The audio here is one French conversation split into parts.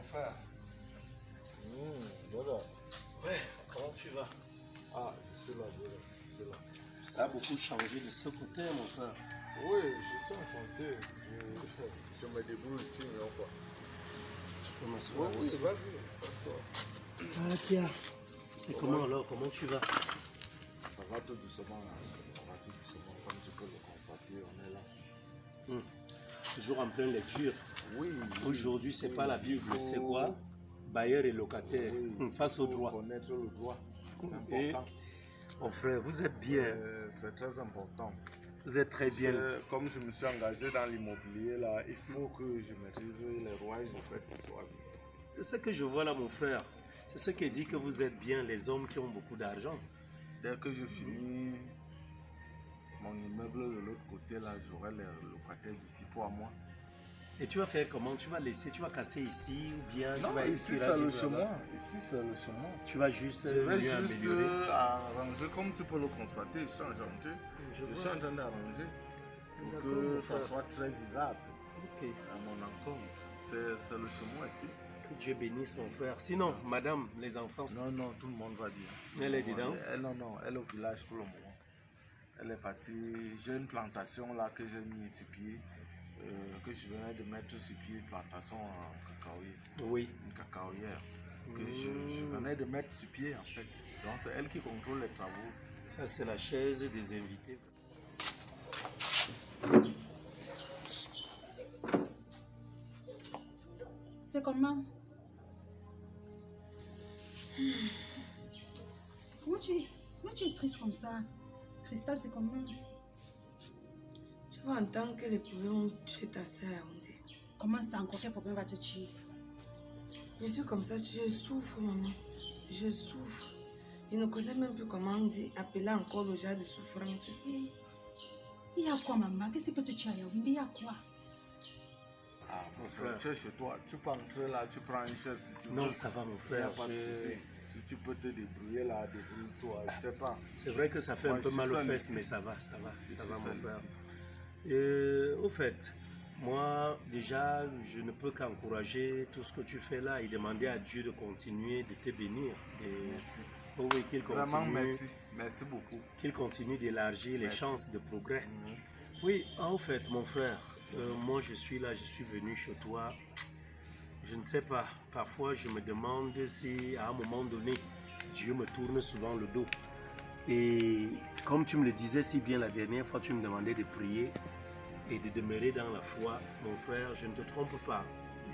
frère. Voilà. Ouais, comment tu vas? Ah, je suis là, voilà. Je suis là. Ça a beaucoup changé de ce côté, mon frère. Oui, je suis en chantier. Je me débrouille, tu vois quoi. Je peux m'asseoir Oui, aussi. vas-y, ça toi. Ah, tiens. C'est comment alors? Comment tu vas? Ça va tout doucement, là. Ça va tout doucement, comme tu peux le constater, on est là. Toujours en pleine lecture. Oui. Aujourd'hui, c'est pas la Bible, faut- c'est quoi? Bailleur et locataire, face au faut droit. connaître le droit. C'est Et, important. mon frère, vous êtes bien. C'est très important. Vous êtes très bien. Comme je me suis engagé dans l'immobilier, là, il faut que je maîtrise les rouages de cette histoire. C'est ce que je vois là, mon frère. C'est ce qui dit que vous êtes bien les hommes qui ont beaucoup d'argent. Dès que je finis mon immeuble de l'autre côté, là, j'aurai les locataires d'ici 3 mois. Et tu vas faire comment? Tu vas laisser, tu vas casser ici ou bien tu Non, vas ici tu c'est vas le vivre là-bas? chemin. Ici c'est le chemin. Tu vas juste Je vais mieux juste améliorer. arranger, comme tu peux le constater, je suis en chantier. Je Je vois. suis en train d'arranger pour D'accord, que mon ça frère. soit très vivable Ok. à mon encontre. C'est le chemin ici. Que Dieu bénisse mon frère. Sinon, madame, les enfants, Non, non, tout le monde va bien. elle est dedans? Non, non, elle est au village pour le moment. Elle est partie. J'ai une plantation là que j'ai mis sur pied, que je venais de mettre sur pied, plantation en cacaoyer. Oui. Une cacaoyère que je venais de mettre sur pied en fait. Donc c'est elle qui contrôle les travaux. Ça, c'est la chaise des invités. C'est comment? Comment tu es triste comme ça? Cristal, c'est comment? Tu vas entendre que les problèmes ont tué ta sœur, on dit. Comment ça encore quel problème va te tuer? Je suis comme ça, je souffre, maman. Je souffre. Je ne connais même plus comment on dit, appeler encore le genre de souffrance ici. Il y a quoi, maman? Qu'est-ce qui peut te tuer? Il y a quoi? Ah mon frère, tu es chez toi, tu peux entrer là, tu prends une chaise si tu veux. Non, ça va mon Il n'y a frère. pas de souci. Si tu peux te débrouiller là, débrouille-toi, je sais pas. C'est vrai que ça fait Moi, un peu je mal suis aux seul fesses, ici. mais ça va Je suis mon seul frère. ici. Au fait, moi, déjà, je ne peux qu'encourager tout ce que tu fais là et demander à Dieu de continuer de te bénir. Merci. Oh oui, qu'il Vraiment, continue, merci. Merci beaucoup. qu'il continue d'élargir les chances de progrès. Oui, en fait, mon frère, moi je suis là, je suis venu chez toi. Je ne sais pas, parfois je me demande si à un moment donné, Dieu me tourne souvent le dos. Et comme tu me le disais si bien la dernière fois, tu me demandais de prier et de demeurer dans la foi. Mon frère, je ne te trompe pas.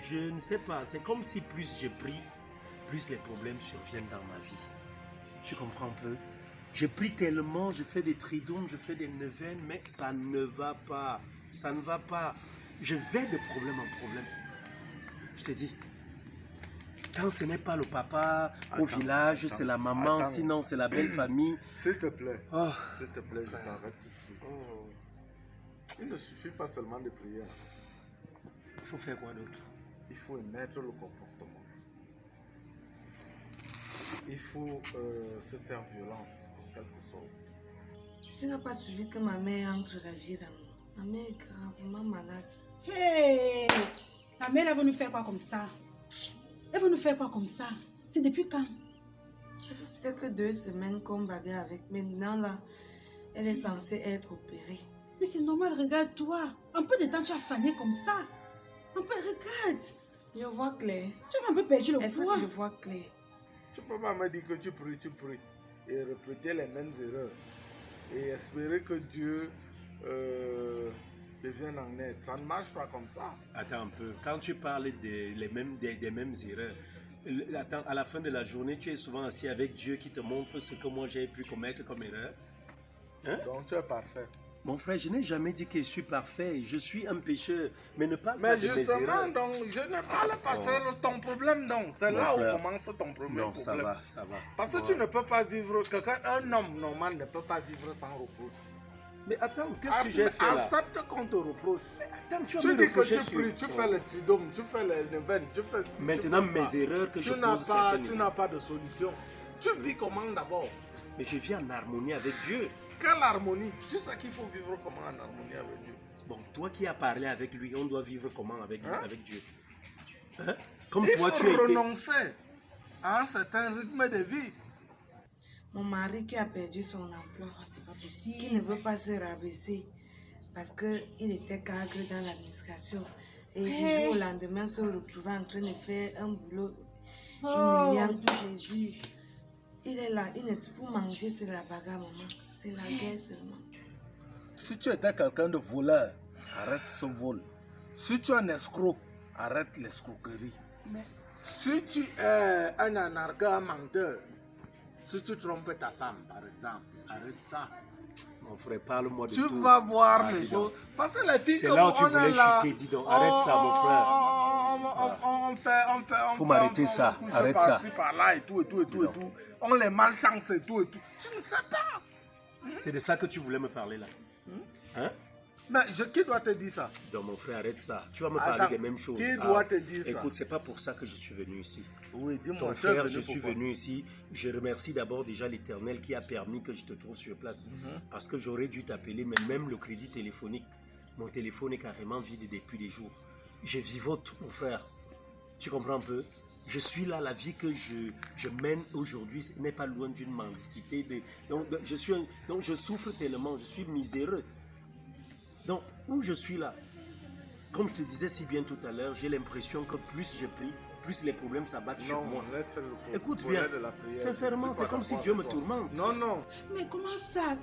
Je ne sais pas, c'est comme si plus je prie, plus les problèmes surviennent dans ma vie. Tu comprends un peu? Je prie tellement, je fais des triduums, je fais des neuvaines, mais ça ne va pas. Ça ne va pas. Je vais de problème en problème. Je te dis. Quand ce n'est pas le papa au village, c'est la maman, attends. sinon c'est la belle famille. S'il te plaît, Oh, s'il te plaît, je t'arrête tout de suite. Il ne suffit pas seulement de prier. il faut faire quoi d'autre? Il faut mettre le comportement. Il faut se faire violence en quelque sorte. Tu n'as pas suivi que ma mère entre la vie d'amour. Ma mère est gravement malade. Hey! Ta mère, elle veut nous faire quoi comme ça? Elle veut nous faire quoi comme ça? C'est depuis quand? Ça fait peut-être que 2 semaines qu'on bagarre avec. Maintenant, là, elle est censée être opérée. Mais c'est normal, regarde-toi. Un peu de temps, tu as fané comme ça. Un peu, regarde. Je vois clair. Tu as un peu perdu le Est-ce poids. que je vois clair? Tu peux pas me dire que tu pries, et répéter les mêmes erreurs et espérer que Dieu te vienne en aide. Ça ne marche pas comme ça. Attends un peu. Quand tu parles des mêmes erreurs, attends, à la fin de la journée, tu es souvent assis avec Dieu qui te montre ce que moi j'ai pu commettre comme erreur. Donc tu es parfait. Mon frère, je n'ai jamais dit que je suis parfait. Je suis un pécheur. Mais ne parle Mais pas de mes justement, erreurs. donc, je ne parle pas de ton problème, donc. C'est Mon là frère. où commence ton problème. Non, ça va, ça va. Parce que tu ne peux pas vivre, un homme normal ne peut pas vivre sans reproche. Mais attends, qu'est-ce que j'ai fait là? Accepte qu'on te reproche. Attends, tu vas Tu me dis que reprocher tu sur... pries, tu fais le tridome, tu fais les neuvaines, tu fais... Maintenant, tu fais ça. mes erreurs que je Tu n'as pose, pas, c'est tu n'as pas de solution. Tu vis comment d'abord? Mais je vis en harmonie avec Dieu. Quelle harmonie? Tu sais qu'il faut vivre comment en harmonie avec Dieu. Bon, toi qui as parlé avec lui, on doit vivre comment avec, Hein? avec Dieu? Hein? Comme Il toi, faut tu as été... renoncer à un certain rythme de vie. Mon mari qui a perdu son emploi, C'est pas qui possible. ne veut pas se rabaisser parce qu'il était cadre dans l'administration. Et du jour au lendemain, se retrouver en train de faire un boulot Oh, humiliant. de Jésus. Il est là, il n'est pour manger, c'est la bagarre, maman. C'est la guerre seulement. Si tu étais quelqu'un de voleur, arrête ce vol. Si tu es un escroc, arrête l'escroquerie. Si tu es un anarchiste, un menteur, si tu trompes ta femme, par exemple, arrête ça. Mon frère, parle-moi de Tu tout. vas voir Ah, les dis donc. choses. Parce que les filles C'est comme là où tu on est voulais là, chuter, dis donc. Arrête ça, mon frère. On Faut m'arrêter ça. couche Arrête par-ci, ça. par-là et tout, et tout, et tout, Dis et tout. On les malchance et tout, et tout. Tu ne sais pas. C'est de ça que tu voulais me parler là. Hein? Mais qui doit te dire ça? Donc mon frère, arrête ça. Tu vas me Attends, parler des mêmes choses. qui doit te dire ça? Écoute, c'est pas pour ça que je suis venu ici. Oui, dis-moi. Ton tu es frère, venu je suis pourquoi? venu ici. Je remercie d'abord déjà l'Éternel qui a permis que je te trouve sur place. Parce que j'aurais dû t'appeler, mais même le crédit téléphonique, mon téléphone est carrément vide depuis des jours. Je vivote, mon frère. Tu comprends un peu? Je suis là, la vie que je mène aujourd'hui ce n'est pas loin d'une mendicité. Donc je souffre tellement, je suis miséreux. Donc, où je suis là, comme je te disais si bien tout à l'heure, j'ai l'impression que plus je prie, plus les problèmes s'abattent sur Non, moi. laisse le Écoute volet bien, de la prière. sincèrement, Je suis c'est pas comme si d'accord Dieu me avec toi. tourmente. Non, non. Mais comment ça?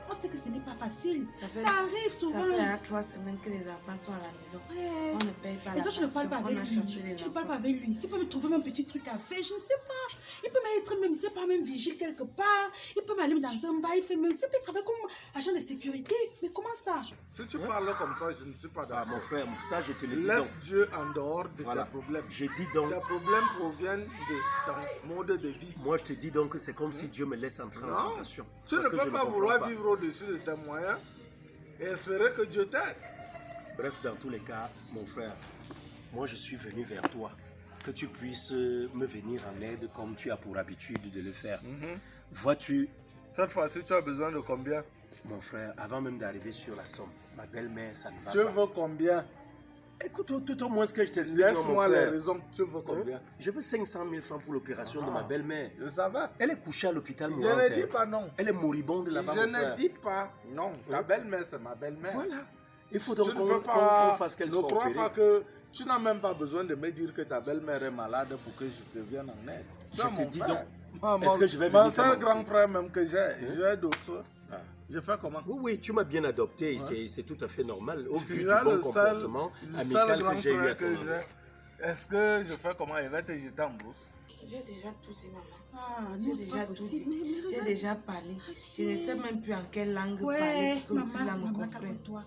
On sait que ce n'est pas facile. fait- Ça arrive souvent. Ça fait à 3 semaines que les enfants sont à la maison. Ouais. On ne paye pas Et la toi, tu ne parles pas pension, avec on a chassé lui. les Tu ne parles pas enfants. avec lui. S'il peut me trouver un petit truc à faire, je ne sais pas. Il peut m'être même, c'est pas même vigile quelque part. Il peut m'aller dans un bar, il fait même, il peut travailler comme agent de sécurité. Mais comment ça? Si tu parles comme ça, je ne suis pas Ah, d'accord. mon frère, ça je te le dis Laisse donc. Dieu en dehors de Voilà. tes problèmes. Je dis donc, Tes problèmes proviennent de ton mode de vie. moi je te dis donc que c'est comme si Dieu me laisse entrer en Non, tentation. tu ne Parce que je peux pas comprends vouloir pas. vivre au-dessus de tes moyens et espérer que Dieu t'aide. Bref, dans tous les cas, mon frère, moi je suis venu vers toi. Que tu puisses me venir en aide comme tu as pour habitude de le faire. Vois-tu, Cette fois-ci, tu as besoin de combien? mon frère, avant même d'arriver sur la somme, ma belle-mère, ça ne va Tu pas. veux combien? Écoute, tout au moins ce que je t'explique, mon Laisse-moi les frère. raisons. Tu veux combien? Je veux 500 000 francs pour l'opération de ma belle-mère. Je savais. Elle est couchée à l'hôpital Je mourante. ne dis pas non. Elle est moribonde là-bas, Je mon ne frère. dis pas non. Ta belle-mère, c'est ma belle-mère. Voilà. Il faut Je donc ne qu'on peux pas. qu'on fasse qu'elle Ne soit crois opérée. pas que tu n'as même pas besoin de me dire que ta belle-mère est malade pour que je te vienne en aide. Je Tu es te mon dis frère. donc, est-ce que je vais Mon venir seul t'annoncer? grand frère même que j'ai d'autres. Ah. Je fais comment? Oui, oui, tu m'as bien adopté, c'est tout à fait normal, au vu Tu du es bon le seul comportement grand amical que j'ai eu à frère ton que endroit. j'ai. Est-ce que je fais comment? Il va te jeter en brousse. J'ai déjà tout dit, maman. Ah, J'ai non, c'est déjà pas tout possible. dit. Mais J'ai regarde. déjà parlé. Je ne sais même plus en quelle langue parler Ouais, pour que l'outil là maman, me maman, comprenne. calme-toi.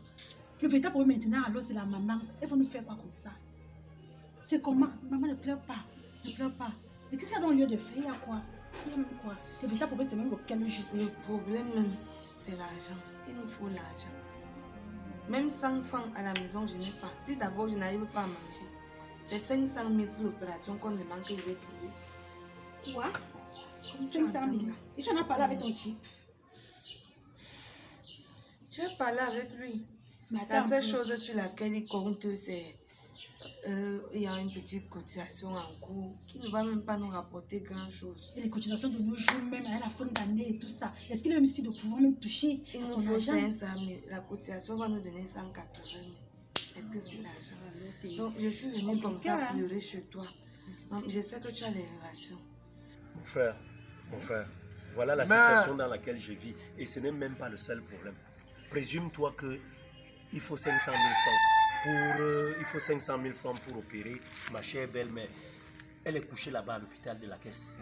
Le véritable problème maintenant, alors, c'est la maman. Elle va nous faire quoi comme ça? C'est comment? Maman, ne pleure pas. Ne pleure pas. Et qu'est-ce qu'il y a dans le lieu de faire? Il y a quoi? Il y a même quoi? Le véritable problème, c'est même lequel juste. Le problème même, c'est l'argent. Il nous faut l'argent. Même 100 francs à la maison, je n'ai pas. Si d'abord je n'arrive pas à manger, c'est 500 000 pour l'opération qu'on demande que je vais trouver. Quoi? Comme tu 500 000. entends, Et tu en as parlé avec ton type? J'ai parlé avec lui. Mais La attends, seule chose sur laquelle il compte, c'est il y a une petite cotisation en cours qui ne va même pas nous rapporter grand-chose. et les cotisations de nos jours, même à la fin d'année et tout ça. Est-ce qu'il est même ici de pouvoir même toucher Il à nous son faut argent? 500 000. La cotisation va nous donner 180 000. Est-ce que c'est l'argent? Donc, je suis venue comme ça compliqué, hein. pleurer chez toi. Maman, je sais que tu as les relations. Mon frère, voilà la Mais- situation dans laquelle je vis. Et ce n'est même pas le seul problème. Présume-toi que il faut 500 000 francs. Il faut 500 000 francs pour opérer ma chère belle-mère. Elle est couchée là-bas à l'hôpital de la Caisse.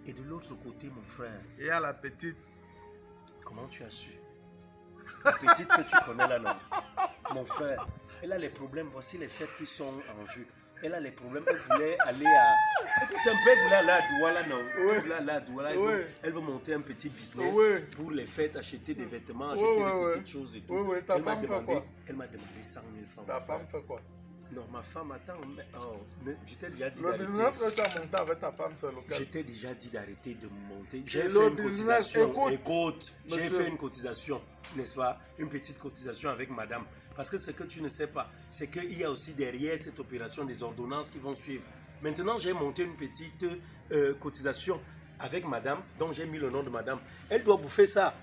Et de l'autre côté, mon frère, Et à la petite. comment tu as su? La petite que tu connais là, non? Mon frère, elle a les problèmes. Voici les fêtes qui sont en vue. Elle a les problèmes. Elle voulait aller à... Écoute un peu, elle voulait aller à Douala, non? Oui. Elle voulait aller à Douala. Oui. Elle veut monter un petit business Oui. pour les fêtes, acheter des vêtements, Oui, acheter oui, des oui. petites choses et tout. Oui, oui. Ta Elle m'a femme fait demandé, quoi? elle m'a demandé 100 000 francs. Ta mon frère. femme fait quoi? Non, ma femme, attends. Je t'ai déjà dit Le d'arrêter. business que tu as monté avec ta femme, c'est lequel? Je t'ai déjà dit d'arrêter de monter. Et J'ai le fait une business, cotisation. écoute, Écoute, j'ai monsieur. fait une cotisation, n'est-ce pas? Une petite cotisation avec madame. Parce que ce que tu ne sais pas, c'est qu'il y a aussi derrière cette opération des ordonnances qui vont suivre. Maintenant, j'ai monté une petite cotisation avec madame, dont j'ai mis le nom de madame. Elle doit bouffer ça.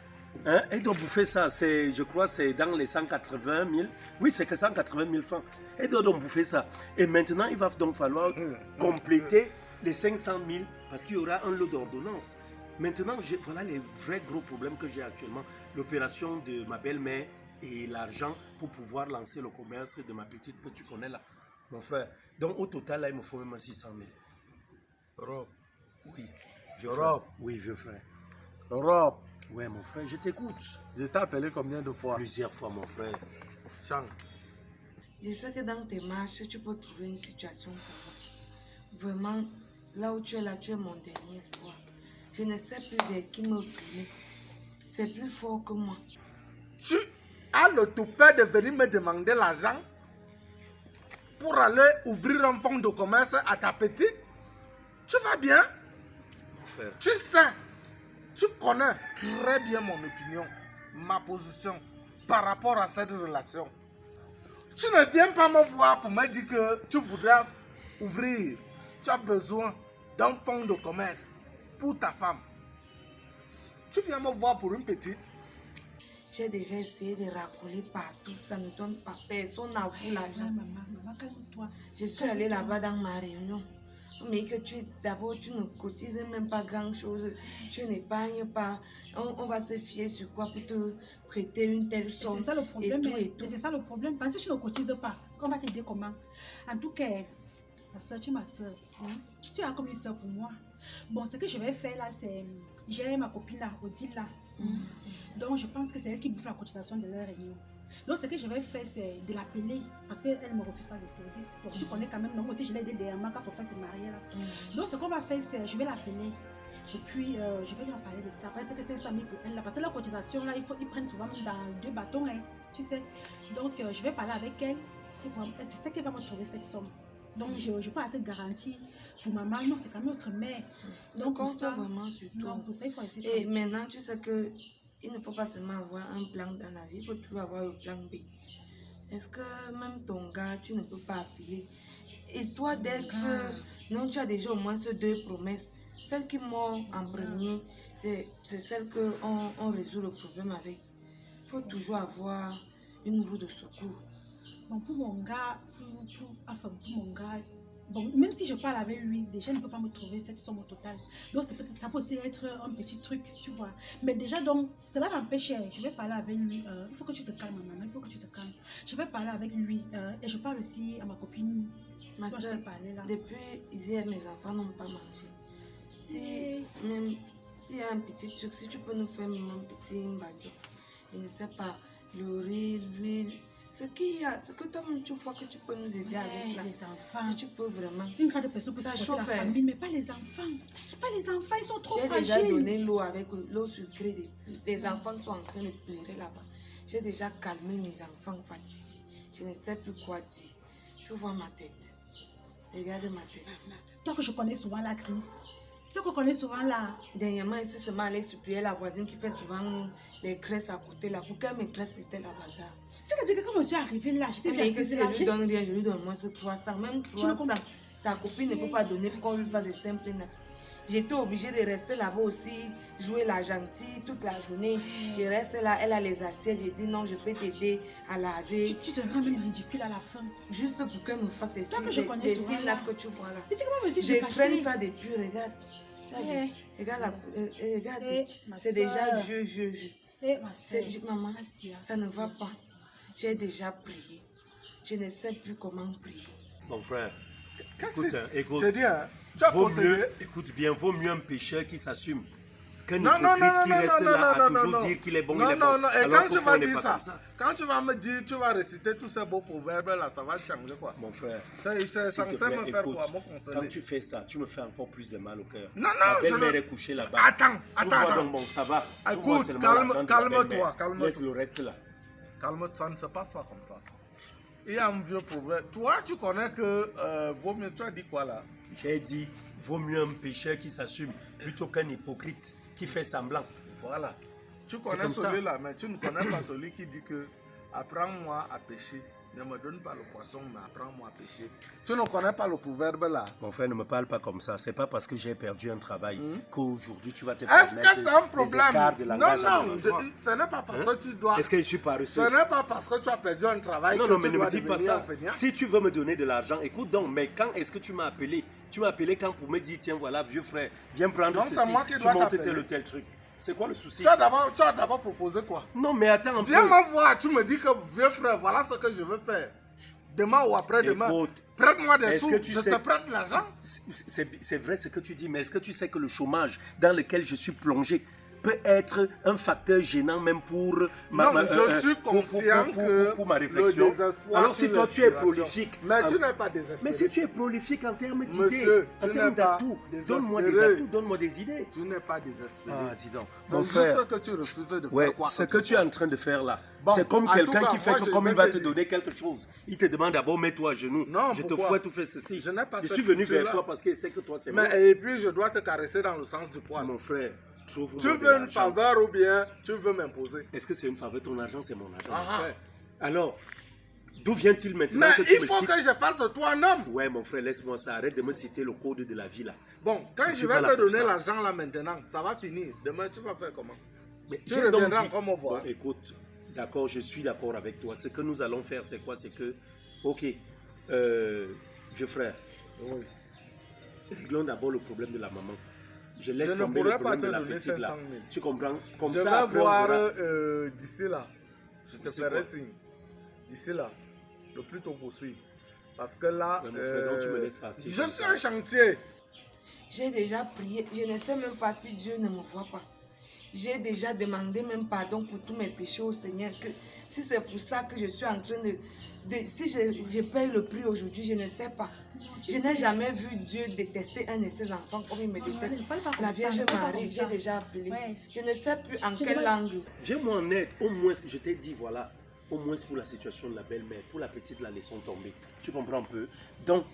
Hein? Elle doit bouffer ça. Je crois c'est dans les 180 000. Oui, c'est que 180 000 francs. Elle doit donc bouffer ça. Et maintenant, il va donc falloir compléter les 500 000 parce qu'il y aura un lot d'ordonnances. Maintenant, voilà les vrais gros problèmes que j'ai actuellement. L'opération de ma belle-mère et l'argent pour pouvoir lancer le commerce de ma petite que tu connais là, mon frère. Donc, au total, là, il me faut même 600 000. Europe. Oui. Vieux Europe. frère. Oui, vieux frère. Europe. Ouais, mon frère, je t'écoute. Je t'ai appelé combien de fois? Plusieurs fois, mon frère. Chang. Je sais que dans tes marches, tu peux trouver une situation pour moi. Vraiment, là où tu es là, tu es mon dernier espoir. Je ne sais plus de qui me brûler. C'est plus fort que moi. Tu as le toupet de venir me demander l'argent pour aller ouvrir un fonds de commerce à ta petite? Tu vas bien? Mon frère. Tu sais, tu connais très bien mon opinion, ma position par rapport à cette relation. Tu ne viens pas me voir pour me dire que tu voudrais ouvrir. Tu as besoin d'un fonds de commerce pour ta femme. Tu viens me voir pour une petite. J'ai déjà essayé de racoler partout. Ça ne donne pas. Personne n'a vu l'argent. Maman, calme-toi. Je suis allée là-bas dans ma réunion. Mais que d'abord, tu ne cotises même pas grand-chose. Tu n'épargnes pas. On va se fier sur quoi pour te prêter une telle somme. C'est ça le problème. Et tout. C'est ça le problème. Parce que si tu ne cotises pas, on va t'aider comment? En tout cas, ma soeur, tu es ma soeur. Tu es comme une soeur pour moi. Bon, ce que je vais faire là, c'est... J'ai ma copine là, Odile là. Donc, je pense que c'est elle qui bouffe la cotisation de leur réunion. Donc, ce que je vais faire, c'est de l'appeler parce qu'elle ne me refuse pas de service. Donc, tu connais quand même, non, moi aussi, je l'ai aidé dernièrement quand son frère s'est marié là. Donc, ce qu'on va faire, c'est je vais l'appeler. Et puis, je vais lui en parler de ça. Parce que c'est 100 000 pour elle là. Parce que la cotisation là, ils prennent souvent dans 2 bâtons, hein, tu sais. Donc, je vais parler avec elle. C'est ça qu'elle va me trouver cette somme. Donc, je ne peux pas te garantir pour maman. Non, c'est quand même notre mère. Donc, pour ça, vraiment sur toi. non, pour ça, il faut essayer. Et maintenant, tu sais que il ne faut pas seulement avoir un plan dans la vie, il faut toujours avoir le plan B. Est-ce que même ton gars, tu ne peux pas appeler? Histoire d'être... Non, tu as déjà au moins ces 2 promesses. Celle qui mord en premier, c'est celle qu'on résout le problème avec. Il faut toujours avoir une roue de secours. Bon, pour mon gars, pour mon gars, bon, même si je parle avec lui, déjà, il ne peut pas me trouver cette somme au total. Donc, ça peut aussi être un petit truc, tu vois. Mais déjà, donc, cela n'empêche, je vais parler avec lui. Il faut que tu te calmes, maman, il faut que tu te calmes. Je vais parler avec lui et je parle aussi à ma copine. Ma soeur, depuis hier, mes enfants n'ont pas mangé. Même s'il y a un petit truc, si tu peux nous faire même un petit mbadjo, je ne sais pas, le riz, l'huile, ce que toi-même tu vois que tu peux nous aider avec là. Les enfants. Si tu peux vraiment. Une grande personne pour supporter la famille, mais pas les enfants. Pas les enfants, ils sont trop fragiles. J'ai déjà donné l'eau avec l'eau sucrée. Les enfants sont en train de pleurer là-bas. J'ai déjà calmé mes enfants fatigués. Je ne sais plus quoi dire. Tu vois ma tête. Regarde ma tête. Toi que je connais souvent la crise. Toi que je connais souvent la... Dernièrement, je suis seulement allée supplier la voisine qui fait souvent les graisses à côté là. Pour qu'elle me graisse, c'était la bagarre. C'est-à-dire que quand je suis arrivée là, j'étais bien que si je lui donne rien, je lui donne moins ce 300. Même 300, ta copine ne peut pas donner pour qu'on lui fasse des simples nattes. J'étais obligée de rester là-bas aussi, jouer la gentille toute la journée. Je reste là, elle a les assiettes. J'ai dit non, je peux t'aider à laver. Tu te rends même ridicule à la fin. Juste pour qu'elle me fasse les signes là que tu vois là. Je traîne ça depuis, regarde. Regarde, c'est déjà vieux. Maman, ça ne va pas. J'ai déjà prié. Je ne sais plus comment prier. Mon frère, écoute, écoute bien, vaut mieux un pécheur qui s'assume qu'un hypocrite qui reste là à toujours dire qu'il est bon, il est bon. Non, et quand tu vas dire ça, quand tu vas me dire, tu vas réciter tous ces beaux proverbes là, ça va changer quoi. Mon frère, c'est censé me faire quoi, quand tu fais ça, tu me fais encore plus de mal au cœur. Non, ma belle-mère est couchée là-bas. Attends. Donc bon, ça va. Écoute, calme-toi. Laisse le reste là. Calme-toi, ça ne se passe pas comme ça. Il y a un vieux problème. Toi, tu connais que vaut mieux, tu as dit quoi là? J'ai dit, vaut mieux un pécheur qui s'assume plutôt qu'un hypocrite qui fait semblant. Voilà. Tu connais celui-là, mais tu ne connais pas celui qui dit que apprends-moi à pécher Ne me donne pas le poisson, mais apprends-moi à pêcher. Tu ne connais pas le proverbe là? Mon frère, ne me parle pas comme ça. C'est pas parce que j'ai perdu un travail qu'aujourd'hui tu vas te Est-ce permettre que c'est un des problème? écarts de langage à mon Non, endroit. ce n'est pas parce que tu dois... Est-ce que je suis Ce paresseux? n'est pas parce que tu as perdu un travail Non, que non, tu mais ne dois me dis pas devenir ça. un feignant. Si tu veux me donner de l'argent, écoute donc, mais quand est-ce que tu m'as appelé? Tu m'as appelé quand pour me dire, tiens, voilà, vieux frère, viens prendre Non, ceci, c'est moi qui tu dois montes t'appeler. tel ou tel truc. C'est quoi le souci? Tu as d'abord proposé quoi? Non, mais attends un peu. Viens me voir, tu me dis que vieux frère, voilà ce que je veux faire. Demain ou après-demain, Écoute, prête-moi des est-ce sous, que tu je sais- te prête l'argent. C'est vrai ce que tu dis, mais est-ce que tu sais que le chômage dans lequel je suis plongé peut être un facteur gênant même pour Non, je suis conscient que pour ma le réflexion. désespoir Alors si tue toi tu es l'inspiration. prolifique, Mais tu n'es pas désespéré. mais si tu es prolifique en termes d'idées, Monsieur, en tu termes n'es pas d'atouts, désespéré. donne-moi des atouts, donne-moi des idées. Tu n'es pas désespéré. Ah, dis donc. C'est Mon juste frère, que tu refuses de ouais, faire quoi ce que tu es en train de faire là, Bon, c'est comme en quelqu'un tout cas, qui fait moi, que je comme vais il va te te dire. donner quelque chose, il te demande d'abord mets-toi à genoux. Non, Je te pourquoi? fouette, tu fais ceci. Je n'ai pas Je cette suis venu vers culture-là. toi parce que c'est que toi c'est Mais moi. et puis je dois te caresser dans le sens du poil. Mon frère, trouve-moi Tu de veux une l'argent. faveur ou bien tu veux m'imposer? Est-ce que c'est une faveur? Ton argent, c'est mon argent. Ah, mon frère. Alors, d'où vient-il maintenant mais que tu il me faut cites? que je fasse de toi un homme. Ouais, mon frère, laisse-moi ça. Arrête de me citer le code de la vie là. Bon, quand Je je suis vais pas là te pour donner ça. l'argent là maintenant, ça va finir. Demain, tu vas faire comment? Mais Tu j'ai donc reviendras dit- encore me voir. Bon, écoute, d'accord, je suis d'accord avec toi. Ce que nous allons faire, c'est quoi? C'est que, ok, vieux frère, Oui. réglons d'abord le problème de la maman. Je laisse Je ne tomber le pourrais pas problème te de la donner petite là. 500 000. Tu comprends? Comme Je ça, vais après, on voir verra. d'ici là. Je te D'ici ferai quoi? signe. D'ici là, le plus tôt possible. Parce que là, Ouais, mon frère, donc tu me laisses partir je comme suis ça. un chantier. J'ai déjà prié. Je ne sais même pas si Dieu ne me voit pas. J'ai déjà demandé même pardon pour tous mes péchés au Seigneur. Que si c'est pour ça que je suis en train si je paye le prix aujourd'hui, je ne sais pas. tu Je sais. n'ai jamais vu Dieu détester un de ses enfants comme il me déteste. ne parle pas comme La ça, Vierge ne parle pas Marie, comme j'ai ça. déjà appelé. Ouais. Je ne sais plus en Je quelle ne- langue. Viens-moi en aide. Au moins, je t'ai dit, voilà, au moins pour la situation de la belle-mère. Pour la petite, la laissons tomber. Tu comprends un peu? Donc,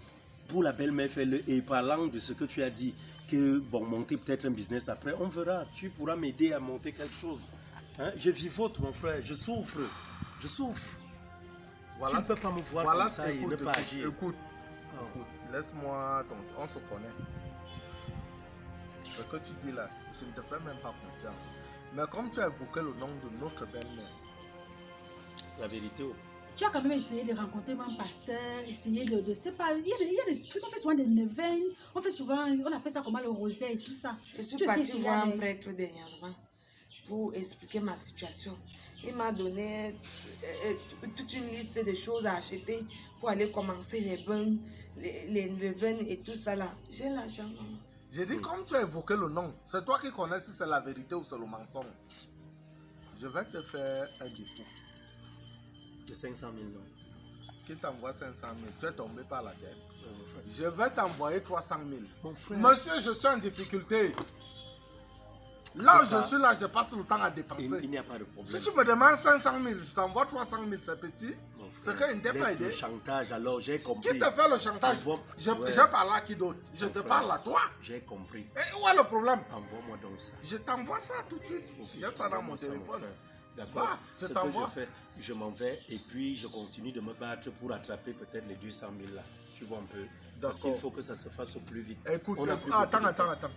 pour la belle-mère, fais-le. Et parlant de ce que tu as dit, que, bon, monter peut-être un business après, on verra. Tu pourras m'aider à monter quelque chose. Hein? Je vivote, mon frère. Je souffre. Je souffre. Tu ne peux pas me voir comme ça et ne pas agir. Écoute, laisse-moi, on se connaît. Ce que tu dis là, je ne te fais même pas confiance. Mais comme tu as évoqué le nom de notre belle-mère, C'est la vérité. Oh. Tu as quand même essayé de rencontrer un pasteur, essayer de c'est pas, il y a des trucs, on fait souvent des neuvaines, on fait souvent, on appelle ça comment le rosaire et tout ça. Je suis Tu partie essayes voir un souvent, mais- prêtre dernièrement pour expliquer ma situation. Il m'a donné toute une liste de choses à acheter pour aller commencer les bonnes, les levains et tout ça là. J'ai l'argent, maman. j'ai dit comme tu as évoqué le nom, c'est toi qui connais si c'est la vérité ou c'est le mensonge. Je vais te faire un dépôt. De 500 000 non. Qui t'envoie 500 000, tu es tombé par la tête. Ouais, mon frère. Je vais t'envoyer 300 000. Mon frère. Monsieur, je suis en difficulté. Là où Pourquoi? je suis là, je passe le temps à Il dépenser. n'y a pas de Si problème. tu me demandes 500 000, je t'envoie 300 000, c'est petit. Mon C'est frère, qu'il ne t'a pas laisse aidé. le chantage, alors j'ai compris. Qui te fait le chantage? Envoie- Je Ouais. parle à qui d'autre? Je Mon te frère, parle à toi. J'ai compris. Et où est le problème? Envoie-moi donc ça. Je t'envoie ça tout de suite. Ok, J'ai ça dans mon envoie-moi ça, mon téléphone. frère. D'accord. Ah, je Ce que t'envoie. je fais, je m'en vais et puis je continue de me battre pour attraper peut-être les 200 000 là. Tu vois un peu. Parce qu'il D'accord. faut que ça se fasse au plus vite. Écoute, On a plus attends, beaucoup de temps. attends.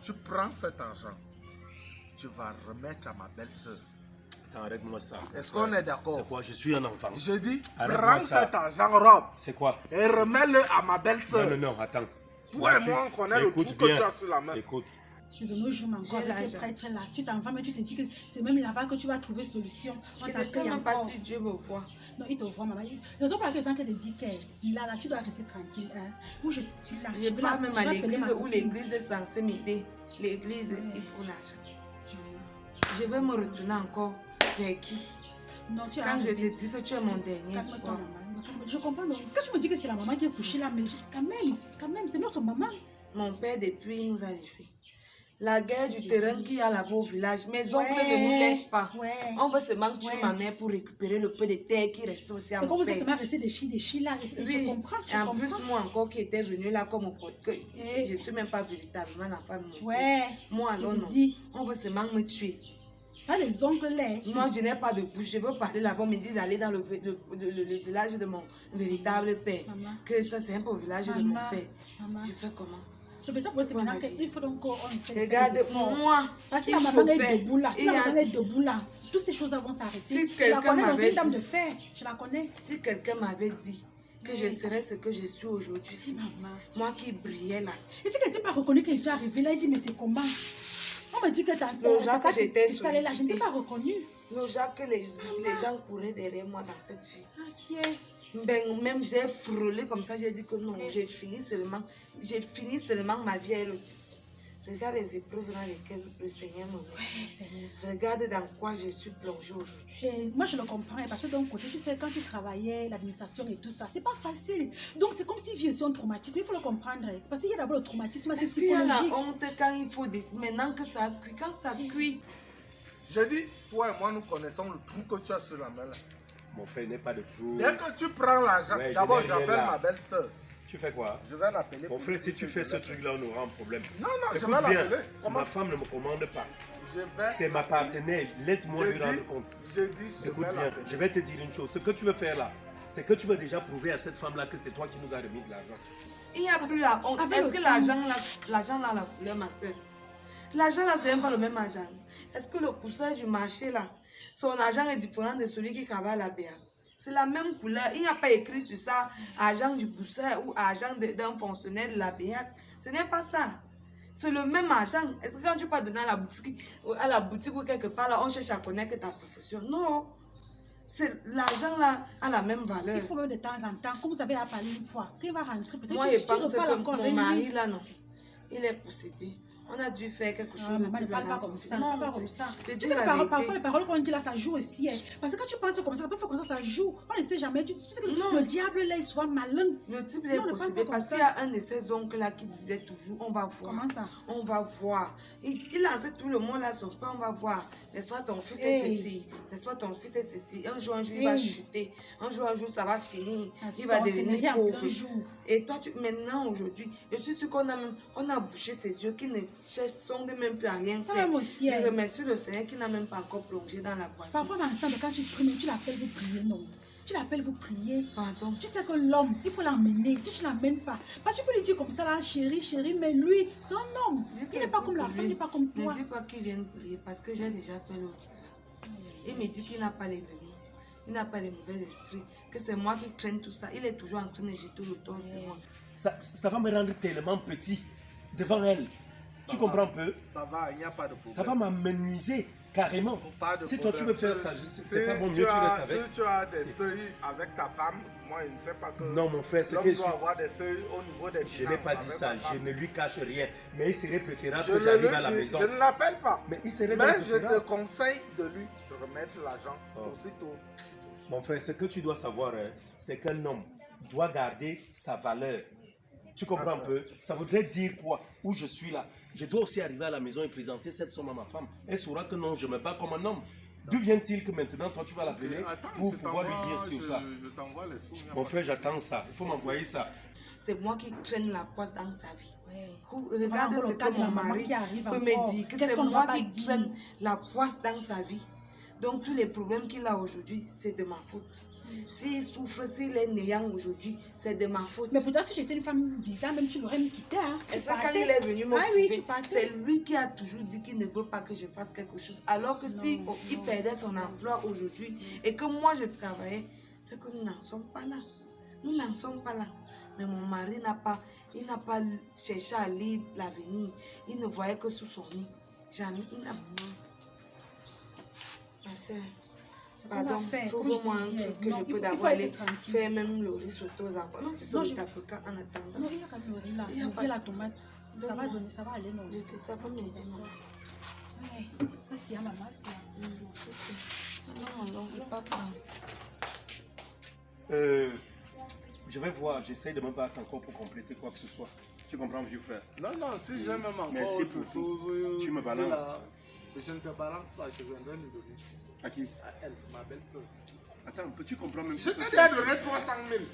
Tu prends cet argent. Tu vas remettre à ma belle-sœur. Attends, arrête-moi ça. mon Est-ce frère. qu'on est d'accord? C'est quoi? Je suis un enfant. Je dis, Arrête-moi prends ça. cet argent, Rob, C'est quoi? et remets-le à ma Non, belle-sœur. non, non, attends. Toi et moi, on connaît le Écoute truc que bien. tu as sur la main. Écoute, De nos jours encore J'ai avec ces l'argent. prêtres là, tu t'en vas, mais tu te dis que c'est même là-bas que tu vas trouver solution. On Je ne sais t'accueille même pas encore. si Dieu me voit. Non, il te voit, maman. Raison pour laquelle je te dis que là, tu dois rester tranquille. Hein. Où je suis là. Je vais pars la- même je à vais appeler l'église ma où copine. l'église est censée m'aider. L'église, il faut l'argent. Je vais me retourner encore vers qui? Non, tu as Quand je raison. te dis que tu es mon dernier Calme-toi, espoir. maman. Calme-toi. Je comprends. Donc, quand tu me dis que c'est la maman qui est couchée là, mais quand même, c'est notre maman. Mon père, depuis, il nous a laissés. La guerre du terrain qu'il y a là-bas au village, mes oncles ne nous laissent pas. Ouais. On veut seulement tuer Ouais. ma mère pour récupérer le peu de terre qui reste aussi à Et mon comme vous êtes père. seulement restés des filles là, et Oui. je comprends. Et en plus, moi encore qui était venue là comme au pote, que Eh. je ne suis même pas véritablement l'enfant de mon père. Ouais. Moi alors Je te non. dis. On veut seulement me tuer. Pas les ongles là. Moi, je n'ai pas de bouche. Je veux parler là-bas. On me dit d'aller dans le village de mon véritable père. Maman. Que ça, c'est un peu le village de mon père. Maman. Je fais comment? Le véritable problème, c'est maintenant qu'il faut donc qu'on fait. Regarde, moi, Parce que il la maman est chauffait. debout là. Il Si la y a- maman est debout là, toutes ces choses vont s'arrêter. Si Je la quelqu'un connais, c'est m'avait une dame dit- de fer. Je la connais. Si quelqu'un m'avait dit que je serais ce que je suis aujourd'hui, si Maman. moi qui brillais là, Et tu n'étais pas reconnu quand je suis arrivée là. Il dit, mais c'est comment? On me dit que ta Le genre que j'étais là, je ne t'ai sollicitée. pas reconnue. nos gens que les gens couraient derrière moi dans cette vie. Ah, qui est? Ben, même j'ai frôlé comme ça, j'ai dit que non, j'ai fini seulement ma vie à l'autre. Regarde les épreuves dans lesquelles le Seigneur me met. Ouais, Seigneur. Regarde dans quoi je suis plongée aujourd'hui. Et moi, je le comprends parce que d'un côté, tu sais, quand tu travaillais, l'administration et tout ça, c'est pas facile. Donc, c'est comme s'il vit aussi un traumatisme. Il faut le comprendre. Parce qu'il y a d'abord le traumatisme, c'est Est-ce qu'il y a la psychologique. honte quand il faut... Maintenant que ça cuit, quand ça cuit, Je dis, toi et moi, nous connaissons le trou que tu as sur la main là. Mon frère n'est pas de trou. Dès que tu prends l'argent, Ouais, je d'abord n'ai rien j'appelle là. ma belle-sœur. Tu fais quoi? Je vais l'appeler. Mon frère, si tu fais ce truc-là, on aura un problème. Non, non, je Écoute vais bien, l'appeler. Comment? ma femme ne me commande pas. Je vais. C'est ma partenaire. Laisse-moi lui Je rendre dis- compte. Je dis, je Écoute vais bien, l'appeler. je vais te dire une chose. Ce que tu veux faire là, c'est que tu veux déjà prouver à cette femme-là que c'est toi qui nous as remis de l'argent. il n'y a plus la honte. Avec Est-ce le que temps. l'argent là, la couleur, ma soeur? L'argent là, c'est même pas le même argent. Est-ce que le poussin du marché là, son argent est différent de celui qui travaille à la BA? C'est la même couleur. Il n'y a pas écrit sur ça argent du poussin ou argent d'un fonctionnaire de la BA. Ce n'est pas ça. C'est le même argent. Est-ce que quand tu peux donner à la boutique ou quelque part là, on cherche à connaître ta profession? Non. C'est l'argent là a la même valeur. Il faut même de temps en temps, comme vous avez parlé une fois, quand il va rentrer, peut-être Moi, tu je pense reparles que encore mon avec mari, lui. là, non. Il est possédé. On a dû faire quelque chose Ah, de maman, ne type parle dans pas son comme vie. ça, ne parle pas comme ça. Je Tu dis sais que la parfois vérité. les paroles qu'on dit là, ça joue aussi. Hein. Parce que quand tu penses comme ça, parfois comme ça joue. On ne sait jamais. Tu sais que Non. le diable là, il soit malin. Le type est Non, ne parle possédé pas comme parce ça. qu'il y a un de ses oncles là qui disait toujours on va voir. Comment ça? On va voir. Il lançait tout le monde là son père, on va voir. Laisse-moi ton fils est Hey. ceci. Laisse-moi ton fils est ceci. Un jour, il va Hey. chuter. Un jour, ça va finir. La Il va sorcellerie devenir en plein pauvre. jour. Et toi, maintenant, aujourd'hui, je suis sûre qu'on a, on a bouché ses yeux qui ne sondent même plus à rien Ça faire. même aussi, Je hein. remercie le Seigneur qui n'a même pas encore plongé dans la boisson. Parfois, ensemble, quand tu pries, tu l'appelles vous prier, non. Tu l'appelles vous prier. Pardon. Tu sais que l'homme, il faut l'emmener. Si tu ne l'emmènes pas, parce que tu peux lui dire comme ça, là, chérie, chérie, mais lui, c'est un homme. Il n'est pas comme la femme, il n'est pas comme toi. Ne dis pas qu'il vienne prier parce que j'ai déjà fait l'autre. Il me dit qu'il n'a pas l'ennemi. Il n'a pas les mauvais esprits. Que c'est moi qui traîne tout ça. Il est toujours en train de jeter le tort sur moi. Ça va me rendre tellement petit devant elle. Tu comprends un peu? Ça va, il n'y a pas de problème. Ça va m'amenuiser carrément. Pas de Si toi tu problème. veux faire ça, c'est pas bon, mieux tu restes avec. Si tu as des seuils avec ta femme, moi je ne sais pas que. Non, mon frère, c'est l'homme que doit avoir des seuils au niveau des je n'ai pas dit finances ça, avec sa je femme. ne lui cache rien. Mais il serait préférable Je que ne j'arrive le à la dis- maison. je ne l'appelle pas. Mais il serait Mais donc je te préférable. conseille de lui de remettre l'argent Oh. aussitôt. Mon frère, ce que tu dois savoir, hein, c'est qu'un homme doit garder sa valeur. Tu comprends un peu? Ça voudrait dire quoi? Où je suis là. Je dois aussi arriver à la maison et présenter cette somme à ma femme. Elle saura que non, je me bats comme un homme. D'où vient-il que maintenant, toi, tu vas l'appeler Attends, pour je pouvoir lui t'envoie- dire ci ou je- ça? Je t'envoie les sous. il y a Mon pas frère, de- j'attends ça. Il faut m'envoyer ça. C'est moi qui traîne la poisse dans sa vie. Ouais. Regarde Voilà ce le cas que de la mon maman mari qui arrive peut encore. me dire. Que Qu'est-ce c'est qu'on ne moi va pas qui dire? traîne la poisse dans sa vie. Donc tous les problèmes qu'il a aujourd'hui, c'est de ma faute. S'il souffre, s'il est néant aujourd'hui, c'est de ma faute. Mais pourtant, si j'étais une femme bizarre, même tu l'aurais me quitté. Hein. Et Tu ça, quand partais. il est venu me Ah oui, trouver, tu partais. c'est lui qui a toujours dit qu'il ne veut pas que je fasse quelque chose. Alors que si il perdait son emploi aujourd'hui et que moi je travaillais, c'est que nous n'en sommes pas là. Nous n'en sommes pas là. Mais mon mari n'a pas cherché à lire l'avenir. Il ne voyait que sous son nez. Jamais, il n'a pas. Ma soeur, qu'on va pardon, faire, trouve-moi comme un je disais. truc que Non, je il peux faut d'abord être aller tranquille. faire même le riz sauté aux enfants. Non, c'est sur Non, le je- tapoca en attendant. Non, il y a quand même le riz là. Il y a Le pas- riz, la tomate. Ça va Donne-moi. donner, ça va aller, non. Ça va m'aider, maman. Ouais. Merci, hein, maman. Merci. Non, non, je pas prendre. Je vais voir, j'essaie de me battre encore pour compléter quoi que ce soit. Tu comprends, vieux frère? Non, non, si j'ai même encore Merci autre pour tout. chose. Tu me d'ici balances. là, je ne te balance pas, je viendrai lui donner. À qui? À elle, ma belle-sœur. Attends, peux-tu comprendre même Je ce t'ai que tu déjà dis? donné 300 000. Ouais,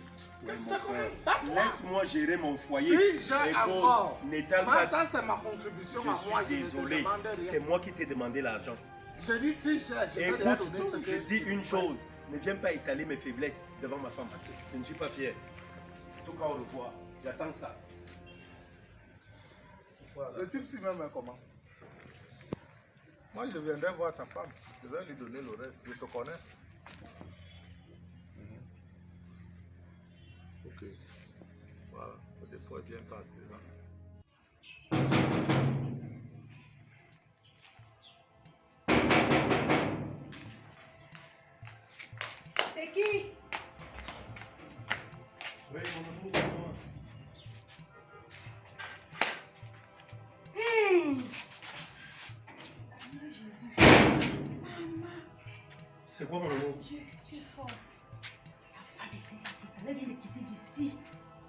Qu'est-ce que mon c'est quand frère. même? Pas toi. Laisse-moi gérer mon foyer. Si j'ai Écoute, encore. n'étale Moi, pas. ça, c'est ma contribution Je à moi. suis Je ne te désolé. demande rien. C'est moi qui t'ai demandé l'argent. Je dis si cher, je peux Écoute, déjà donner ce donc, que je dis une chose. Ne viens pas étaler mes faiblesses devant ma femme. Je ne suis pas fier. Tout cas, au revoir. J'attends ça. Voilà. Le type si même est comment? Moi, je viendrai voir ta femme. Je vais lui donner le reste. Je te connais. Ok. Voilà. Le dépôt est bien parti là. C'est qui? Oui, mon amour. Seigneur Jésus. Maman. C'est quoi mon amour? Dieu, tu es fort. La femme était là tout à l'heure, elle vient de quitter d'ici.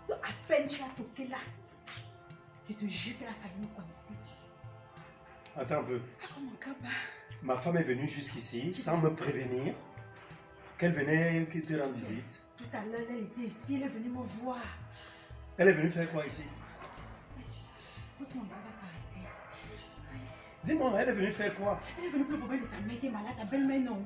Donc, à peine tu as toqué là. Je te jure qu'elle a failli nous coincer. Attends un peu. Ah, comme mon cœur bat. Ma femme est venue jusqu'ici sans me prévenir qu'elle venait te rendre visite. Tout à l'heure, elle était ici, elle est venue me voir. Elle est venue faire quoi ici? Pousse mon cœur va s'arrêter. Dis-moi, elle est venue faire quoi? Elle est venue pour le problème de sa mère qui est malade, ta belle-mère non.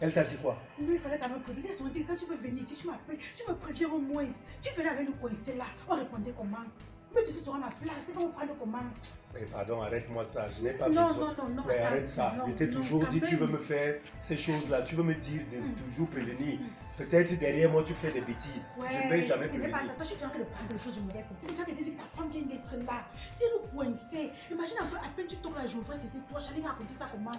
Elle t'a dit quoi? Lui, il fallait quand même prévenir. Ils ont dit quand tu veux venir ici, tu m'appelles, tu me préviens au moins. Tu venais avec nous coincer là. On répondait comment? Mais tu seras à ma place, c'est qu'on prendre comment? Mais pardon, arrête-moi ça, je n'ai pas Non, besoin. non, Mais attends, arrête ça, non, je t'ai non, toujours quand dit, tu même. veux me faire ces choses-là, tu veux me dire de toujours prévenir. Peut-être derrière moi tu fais des bêtises. Je ne vais jamais ce n'est pas prévenir. ça. Toi, je suis en train de prendre des choses mauvaises pour toi. C'est ça qui te dit que ta femme vient d'être là. Si elle nous coinçait, imagine un peu, à peine tu tombes là, j'ouvrais, c'était toi. J'allais raconter ça comment?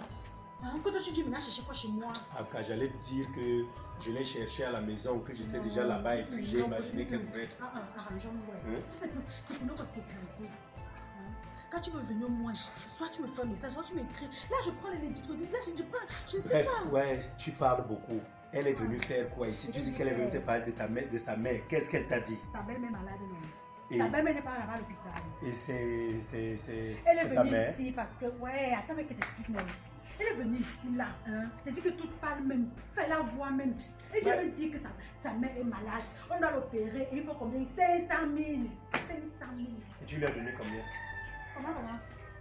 Hein? Quand toi tu dis, maintenant, chercher quoi chez moi? Quand j'allais te dire que je l'ai cherché à la maison, que j'étais déjà là-bas et puis j'ai imaginé qu'elle pouvait être ici. Arrangeons-nous. C'est pour notre sécurité. Hein? Quand tu veux venir au moins, soit tu me fais un message, soit tu m'écris. Là, je prends les dispositifs. Là, je prends, je ne sais Bref, pas. ouais, tu parles beaucoup. Elle est venue faire quoi ici? Tu dis qu'elle est venue te parler de ta mère, de sa mère. Qu'est-ce qu'elle t'a dit? Ta belle-mère est malade, non? Et- Ta belle-mère n'est pas là-bas à l'hôpital. Et c'est Elle est ta venue mère? ici parce que, ouais, attends, mais qu'elle t'explique, moi. Elle est venue ici, là, hein. Elle dit que tout parle même. Fais la voix même. Elle vient me dire que sa mère est malade. On doit l'opérer et il faut combien? 500 000. 500 000. Et tu lui as donné combien? Comment?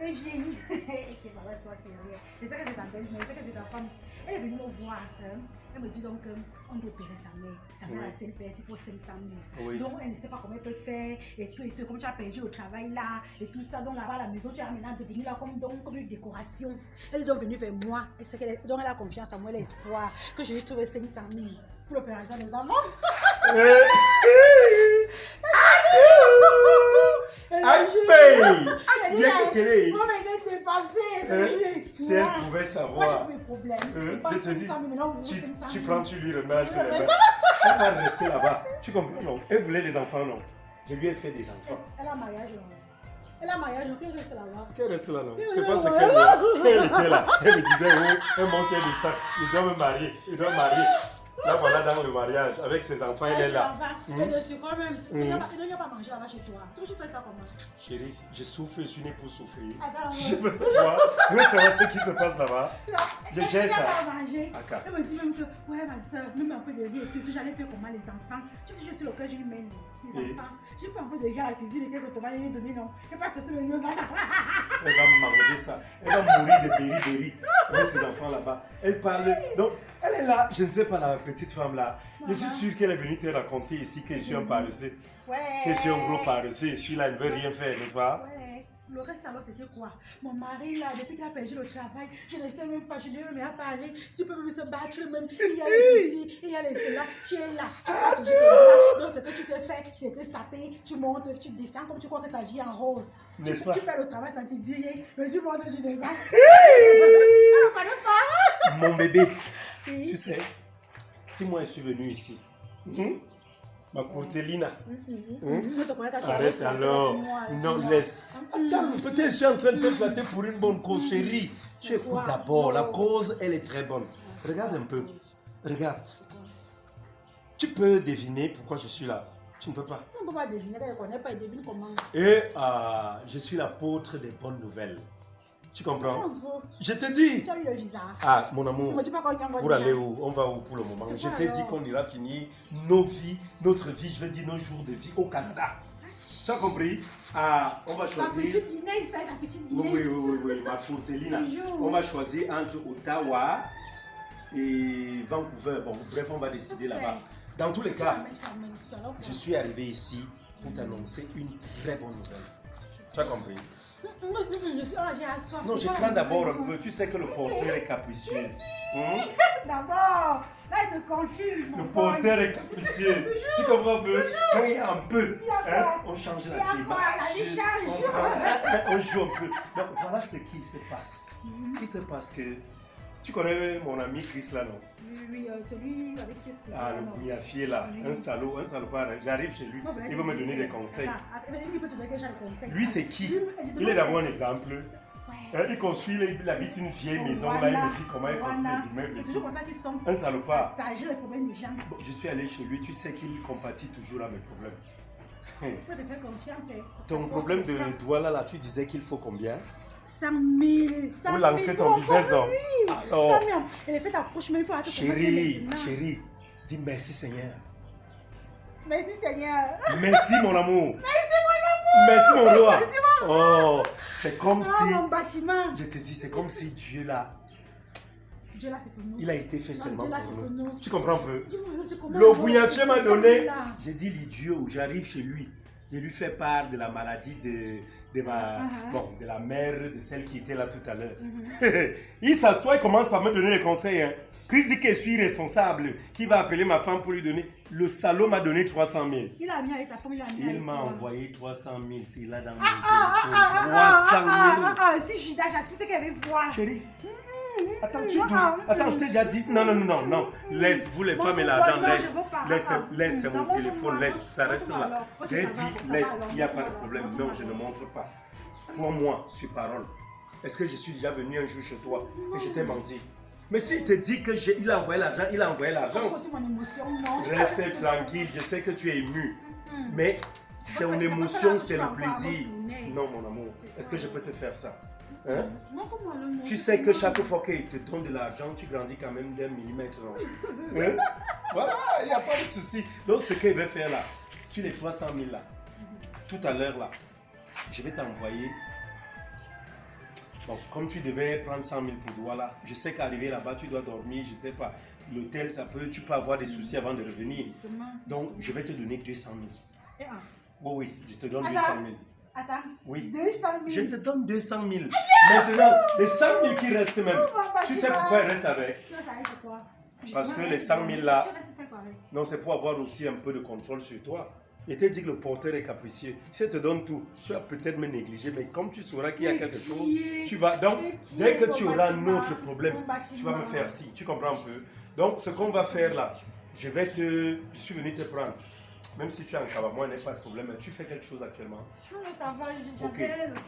Et j'ai dit, ok, papa, sois sérieux. Je sais que c'est ta belle-mère, je sais que c'est ta femme. Elle est venue me voir. Hein. Elle me dit donc qu'on doit opérer sa mère. Sa mère a 5 PS, il faut 500 000. Oui. Donc elle ne sait pas comment elle peut faire. Et tout, comme tu as perdu au travail là, et tout ça. Donc là-bas à la maison, tu es maintenant devenu là comme une décoration. Elle est donc venue vers moi. Donc elle a confiance en moi, elle a espoir que je vais trouver 500 000 pour l'opération des amants. Si elle pouvait savoir. Moi j'ai mes problèmes. Je te dis, 500 000, maintenant, vous voulez 500 000. tu prends, tu lui remets, tu remets. Elle va rester là-bas. Tu comprends, non? Elle voulait des enfants, non? Je lui ai fait des enfants. Elle a mariage, non? Elle a mariage, donc elle reste là-bas. Qu'elle reste là, non? C'est pas ce qu'elle veut. Elle était là. Elle me disait, oh, elle montait du sac. Il doit me marier. Il doit me marier. Là, voilà, dans le mariage, avec ses enfants, elle est là. Je ne suis quand même. Il ne doit pas manger là-bas chez toi. Tu fais ça comment? Chérie, je souffre, je suis né pour souffrir. Attends, Je veux savoir ce qui se passe là-bas. Je gère ça. Elle me dit même que, ouais, ma soeur, même un peu de riz et tout, que j'allais faire comment les enfants. Tu sais, je suis le cœur, je lui mène les enfants. J'ai pas un peu de riz à la cuisine et quelques tomates, il donné, non. Et pas surtout le riz. Elle va manger ça. Elle va mourir de béri avec ses enfants là-bas. Elle parle. Donc, elle est là. Je ne sais pas, la petite femme là. Je suis sûr qu'elle est venue te raconter ici que je suis un paresseux. Ouais. Que je suis un gros paresseux. Je suis là, elle ne veut rien faire, n'est-ce pas? Ouais. Le reste alors c'était quoi? Mon mari là, depuis qu'il a perdu le travail, je ne sais même pas, je lui ai même pas parlé. Tu peux même se battre même. Il y a les ici, il y a les là, tu es là, tu vas toujours là. Donc ce que tu sais faire, c'est te saper, tu montes, tu descends comme tu crois que ta vie est en rose. N'est-ce pas? Tu perds le travail sans te dire, mais tu montes, tu descends. Elle ne connaît pas. Mon bébé, Oui. tu sais, si moi je suis venu ici, ma courtelina, Je te connais ta arrête chérie, alors, c'est moi, c'est non moi. laisse. Attends, peut-être je suis en train de te flatter pour une bonne cause, chérie. Tu écoutes quoi? d'abord, la cause elle est très bonne. Regarde un peu, regarde. Tu peux deviner pourquoi je suis là. Tu ne peux pas. On ne peut pas deviner, elle ne connaît pas, elle devine comment. Et je suis l'apôtre des bonnes nouvelles. Tu comprends? Je te dis. Tu as eu le visa. Ah, mon Ne amour. me dis pas qu'on y envoie Pour déjà. aller où? On va où pour le moment? C'est Je quoi t'ai dit alors? qu'on ira finir nos vies, notre vie, je veux dire nos jours de vie au Canada. Tu as compris? Ah, on va Ta choisir. petite Inès, ça, ta petite Oui, Inès. oui, ma courtelina. Toujours. On va choisir entre Ottawa et Vancouver. Bon, bref, on va décider là-bas. Dans tous les cas, je suis arrivé ici pour t'annoncer une très bonne nouvelle. Tu as compris? Non, je prends d'abord un peu. Tu sais que le porteur est capricieux. D'abord, là, il te confie. Le porteur est capricieux. Tu comprends un peu? Quand il y a un peu, hein, on change la démarche. On joue un peu. Donc voilà ce qu'il se passe. Il se passe que... Tu connais mon ami Chris là, non? Oui, celui avec qui je suis. Ah, le bouillafier là, un salopard. J'arrive chez lui, il va me donner des conseils. Il peut te donner déjà des conseils. Lui, c'est qui? Il est d'abord un exemple. Il construit, il habite une vieille maison là, il me dit comment il construit les immeubles. C'est toujours comme ça qu'ils sont. Un salopard. Ça gère les problèmes des gens. Bon, je suis allé chez lui, tu sais qu'il compatit toujours à mes problèmes. Il peut te faire confiance. Ton problème de Douala là, tu disais qu'il faut combien? 100 000. Pour lancer ton business, non? Oui. Alors, 100 000. Elle fait approche, mais il faut attendre. chérie, dis merci Seigneur. Merci Seigneur. Merci mon amour. Merci Merci mon roi. Merci mon roi. Oh, c'est comme Oh, si, mon bâtiment. je te dis, c'est comme si Dieu là, Dieu là, c'est pour nous. il a été fait Non, seulement Dieu là, pour c'est pour nous. nous. Tu comprends un peu? Dis-moi, c'est comment Le on bouillafier va m'a faire donné. là? J'ai dit l'idiot, j'arrive chez lui. Je lui fais part de la maladie de la mère, de celle qui était là tout à l'heure. Il s'assoit et commence par me donner des conseils. Hein. Chris dit que je suis responsable. Qui va appeler ma femme pour lui donner? Le salaud m'a donné 300 000. Il a mis avec ta femme, il a mis avec Il m'a toi. envoyé 300 000. C'est là dans mon téléphone. 300 000. Si Judas, j'accepte qu'elle veut voir. Chérie, attends, je t'ai déjà dit. Non. Laisse, vous les femmes et l'argent, laisse, c'est mon téléphone, laisse, ça reste là. J'ai dit, laisse, il n'y a pas de problème. Non, je ne montre pas. Pour moi, sur parole. Est-ce que je suis déjà venu un jour chez toi et je t'ai menti? Mais s'il te dit qu'il a envoyé l'argent, il a envoyé l'argent. Reste tranquille, je sais que tu es ému. Mais ton émotion, c'est le plaisir. Non, mon amour, est-ce que je peux te faire ça? Hein? Tu sais que chaque fois qu'il te donne de l'argent, tu grandis quand même d'un millimètre. Hein? Voilà, il n'y a pas de souci. Donc, ce qu'il va faire là, sur les 300 000 là, tout à l'heure là, je vais t'envoyer. Bon, comme tu devais prendre 100 000 pour Douala, je sais qu'arriver là-bas, tu dois dormir, je ne sais pas. L'hôtel, tu peux avoir des soucis avant de revenir. Donc, je vais te donner 200 000. Oui, je te donne 200 000. Attends, oui. 200 000. Je te donne 200 000. Maintenant, les 100 000 qui restent même, tu sais pourquoi ils restent avec? Tu vas savoir quoi? Parce que les 100 000 là, Tu vas se faire quoi avec? non, c'est pour avoir aussi un peu de contrôle sur toi. Je t'ai dit que le porteur est capricieux. Si je te donne tout, tu vas peut-être me négliger, mais comme tu sauras qu'il y a quelque chose, tu vas. Donc, dès que tu auras un autre problème, tu vas me faire ci. Tu comprends un peu? Donc, ce qu'on va faire là, je suis venu te prendre. Même si tu es en Kaba, il n'y a pas de problème. Tu fais quelque chose actuellement? Non, ça va, Ok.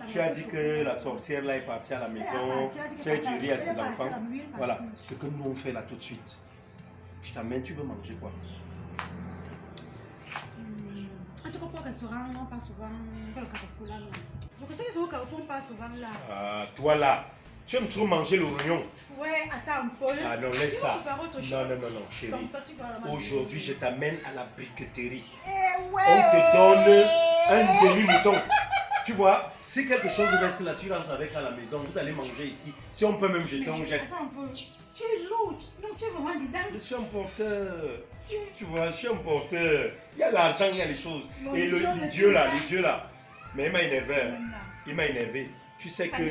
Tu as dit que la sorcière là est partie à la maison, faire du riz à ses enfants. Voilà. Ce que nous on fait là tout de suite. Je t'amène, tu veux manger quoi? En tout cas, pour le restaurant, on passe souvent dans le Carrefour là. Donc, c'est que au Carrefour, on passe souvent là. Ah, toi là, tu aimes trop manger le rognon. Ouais, attends, Paul. Ah non, laisse ça. Non, chérie. Aujourd'hui, je t'amène à la briqueterie. Ouais. On te donne un demi-mouton. Tu vois, si quelque chose reste là, tu rentres avec à la maison, vous allez manger ici. Si on peut même jeter, on jette. Attends un peu. Tu es lourd. Donc, tu es vraiment dedans. Je suis un porteur. Tu vois, je suis un porteur. Il y a l'argent, il y a les choses. Et l'idiot là, mais il m'a énervé. Tu sais que...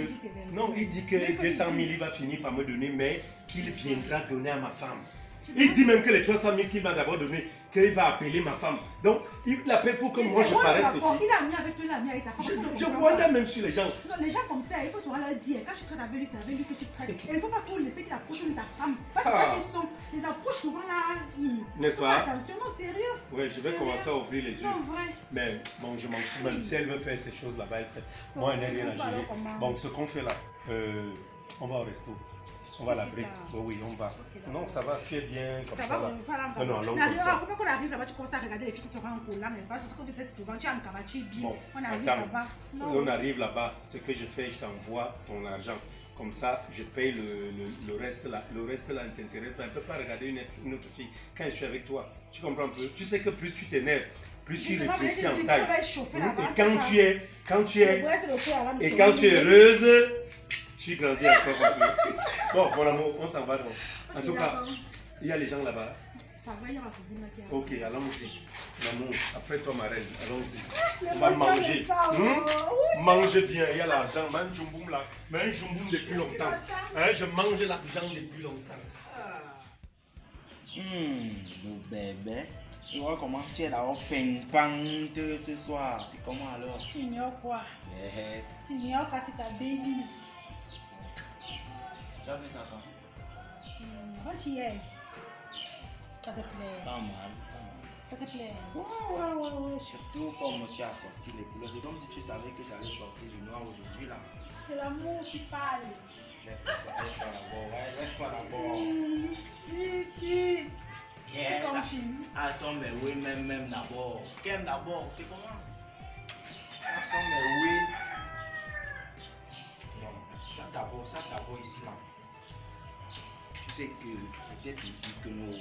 Non, il dit que 200 000, il va finir par me donner, mais qu'il viendra donner à ma femme. Il dit même que les 300 000 qu'il m'a d'abord donné, qu'il va appeler ma femme. Donc, il l'appelle pour que moi je paraisse petit. Il a mis avec toi, il a mis avec ta femme. Je wonder même sur les gens. Non, les gens comme ça, il faut souvent leur dire, quand tu traites avec lui, c'est avec lui que tu traites. Et il ne faut pas trop laisser qu'il approche de ta femme. Parce que c'est ça qu'ils sont. Les approches souvent là. N'est-ce pas? Attention, non, sérieux. Oui, je vais commencer à ouvrir les yeux. Non, vrai. Mais bon, je m'en fous. Même si elle veut faire ces choses là-bas, elle fait. Moi, elle n'a rien à gérer. Donc, ce qu'on fait là, on va au resto. On va à la brique. Oui, on va. Non, ça va, tu es bien comme ça là. Non, allons comme ça. Il ne faut pas qu'on arrive là-bas, tu commences à regarder les filles qui seront en collant, mais pas ce qu'on dit souvent, tu es en Kaba, tu es bien. Bon, on arrive là-bas. On arrive là-bas, ce que je fais, je t'envoie ton argent. Comme ça, je paye le reste là. Le reste là ne t'intéresse pas. On ne peut pas regarder une autre fille quand je suis avec toi. Tu comprends un peu? Tu sais que plus tu t'énerves, plus tu rétrécis en taille. Et quand tu es heureuse, tu grandis encore un peu. Bon, mon amour, on s'en va donc. En tout cas, il y a les gens là-bas. Ça va, il y a ma cousine là qui a. Ok, allons-y. L'amour, après toi, ma reine, allons-y. On va manger. Manger bien, il y a l'argent. Mange jumboum là. Mange jumboum depuis longtemps. Hein, je mange l'argent depuis longtemps. Mon bébé. Tu vois comment tu es là, ping-pong ce soir. C'est comment alors? Tu ignores quoi? Yes. Tu ignores quoi, c'est ta baby. Tu as fait ça quand? Avant-hier. Ça te plaît? Pas mal. Ça te plaît? Ouais. Surtout comme tu as sorti les couleurs. C'est comme si tu savais que j'allais porter du noir aujourd'hui là. C'est l'amour qui parle. Lève-toi d'abord. C'est comme Chine. Elles sont mes oui, même d'abord. Qu'aime d'abord, c'est comment? Elles sont mes oui. Non, ça d'abord ici là. Tu sais que peut-être tu dis que nos.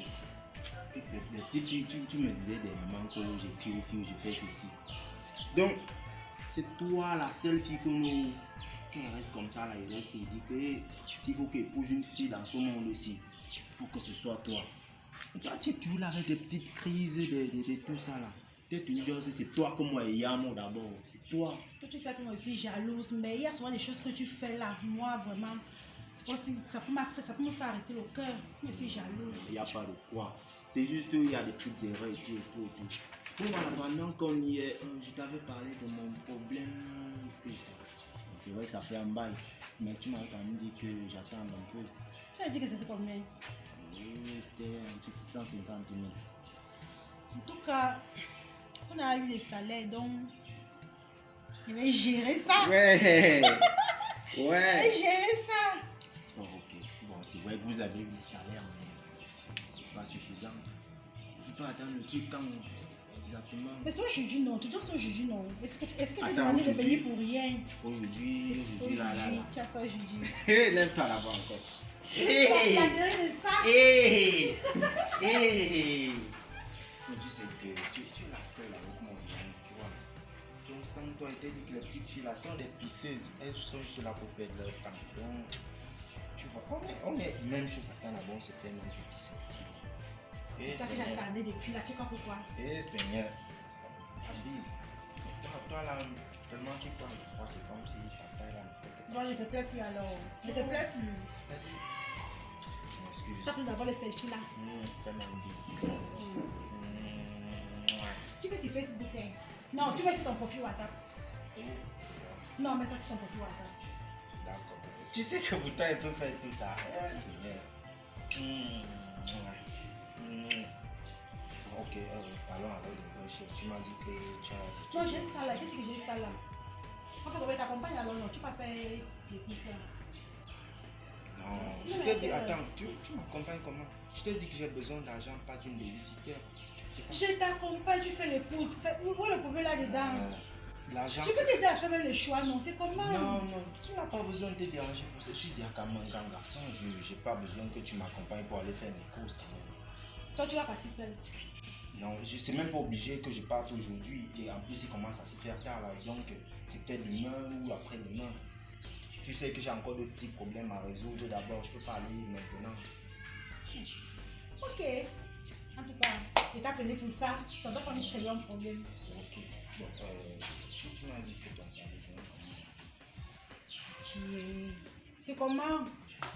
Les petites filles, tu me disais des moments que j'écris aux filles, je fais ceci. Donc, c'est toi la seule fille que nous. Quand elle reste comme ça, là, il reste et dit que s'il faut qu'elle épouse une fille dans ce monde aussi, il faut que ce soit toi. Toi, tu es toujours là avec des petites crises, de tout ça là. Tu es toujours dit, c'est toi comme moi et Yamo d'abord. C'est toi. Toi, tu sais que moi aussi jalouse, mais il y a souvent des choses que tu fais là. Moi, vraiment, ça peut me faire arrêter le cœur. Je suis jalouse. Il n'y a pas de quoi. C'est juste qu'il y a des petites erreurs et tout. Pour moi, pendant qu'on y est, je t'avais parlé de mon problème. C'est vrai que ça fait un bail, mais tu m'as quand même dit que j'attends un peu. Tu as dit que c'était combien? Oui, c'était un petit 150 000. En tout cas, on a eu les salaires, donc je vais gérer ça. Ouais. Je vais gérer ça. Bon, ok. Bon, c'est vrai que vous avez eu les salaires, mais c'est pas suffisant. Tu peux attendre le truc quand exactement. Mais c'est aujourd'hui non, tu dois c'est aujourd'hui non. Est-ce que tu Attends, demandé de aujourd'hui. venir pour rien? Aujourd'hui, là. Tu as ça aujourd'hui. Hé, lève-toi là-bas encore. Tu as gagné de ça. Hey! Mais tu sais que tu es la seule avec mon genre, tu vois. Donc, sans toi, il t'a dit que les petites filles là sont des pisseuses. Elles sont juste là pour perdre leur temps. Donc, tu vois, on est même sur le temps là-bas, on se fait un petit selfie. C'est ça que j'attendais depuis là, tu crois pourquoi? Eh Seigneur, abuse. Toi là, tellement tu parles de toi, c'est comme si ta taille là ne peut que. Non, je te plais plus alors. Je te plais plus. Vas-y. Je m'excuse. Tu as pris d'abord le selfie là. Fais-moi une bise. Tu veux sur Facebook hein? Non, tu mets sur ton profil WhatsApp. Non, mais ça sur ton profil WhatsApp. D'accord. Tu sais que pourtant elle peut faire tout ça. Seigneur. Ok, parlons alors de vraies choses. Tu m'as dit que tu as. Non, j'ai ça là. Qu'est-ce que j'ai ça là? En fait, on va t'accompagner alors non, tu vas faire les poussins. Non, je t'ai dit, attends, tu m'accompagnes comment? Je t'ai dit que j'ai besoin d'argent, pas d'une babysitter. Je t'accompagne, tu fais les pouces. Où est le problème là-dedans? L'argent. Tu peux t'aider à faire même les choix, non? C'est comment? Non, tu n'as pas besoin de te déranger pour ça. Je suis déjà comme un grand garçon, je n'ai pas besoin que tu m'accompagnes pour aller faire mes courses. Toi, tu vas partir seul. Non, je ne suis même pas obligé que je parte aujourd'hui. Et en plus, il commence à se faire tard là. Donc, c'est peut-être demain ou après-demain. Tu sais que j'ai encore de petits problèmes à résoudre. D'abord, je ne peux pas aller maintenant. Ok. En tout cas, je t'appelé pour ça. Ça doit pas nous créer un problème. Ok. Bon, tu m'as dit que ton service est comment? C'est comment?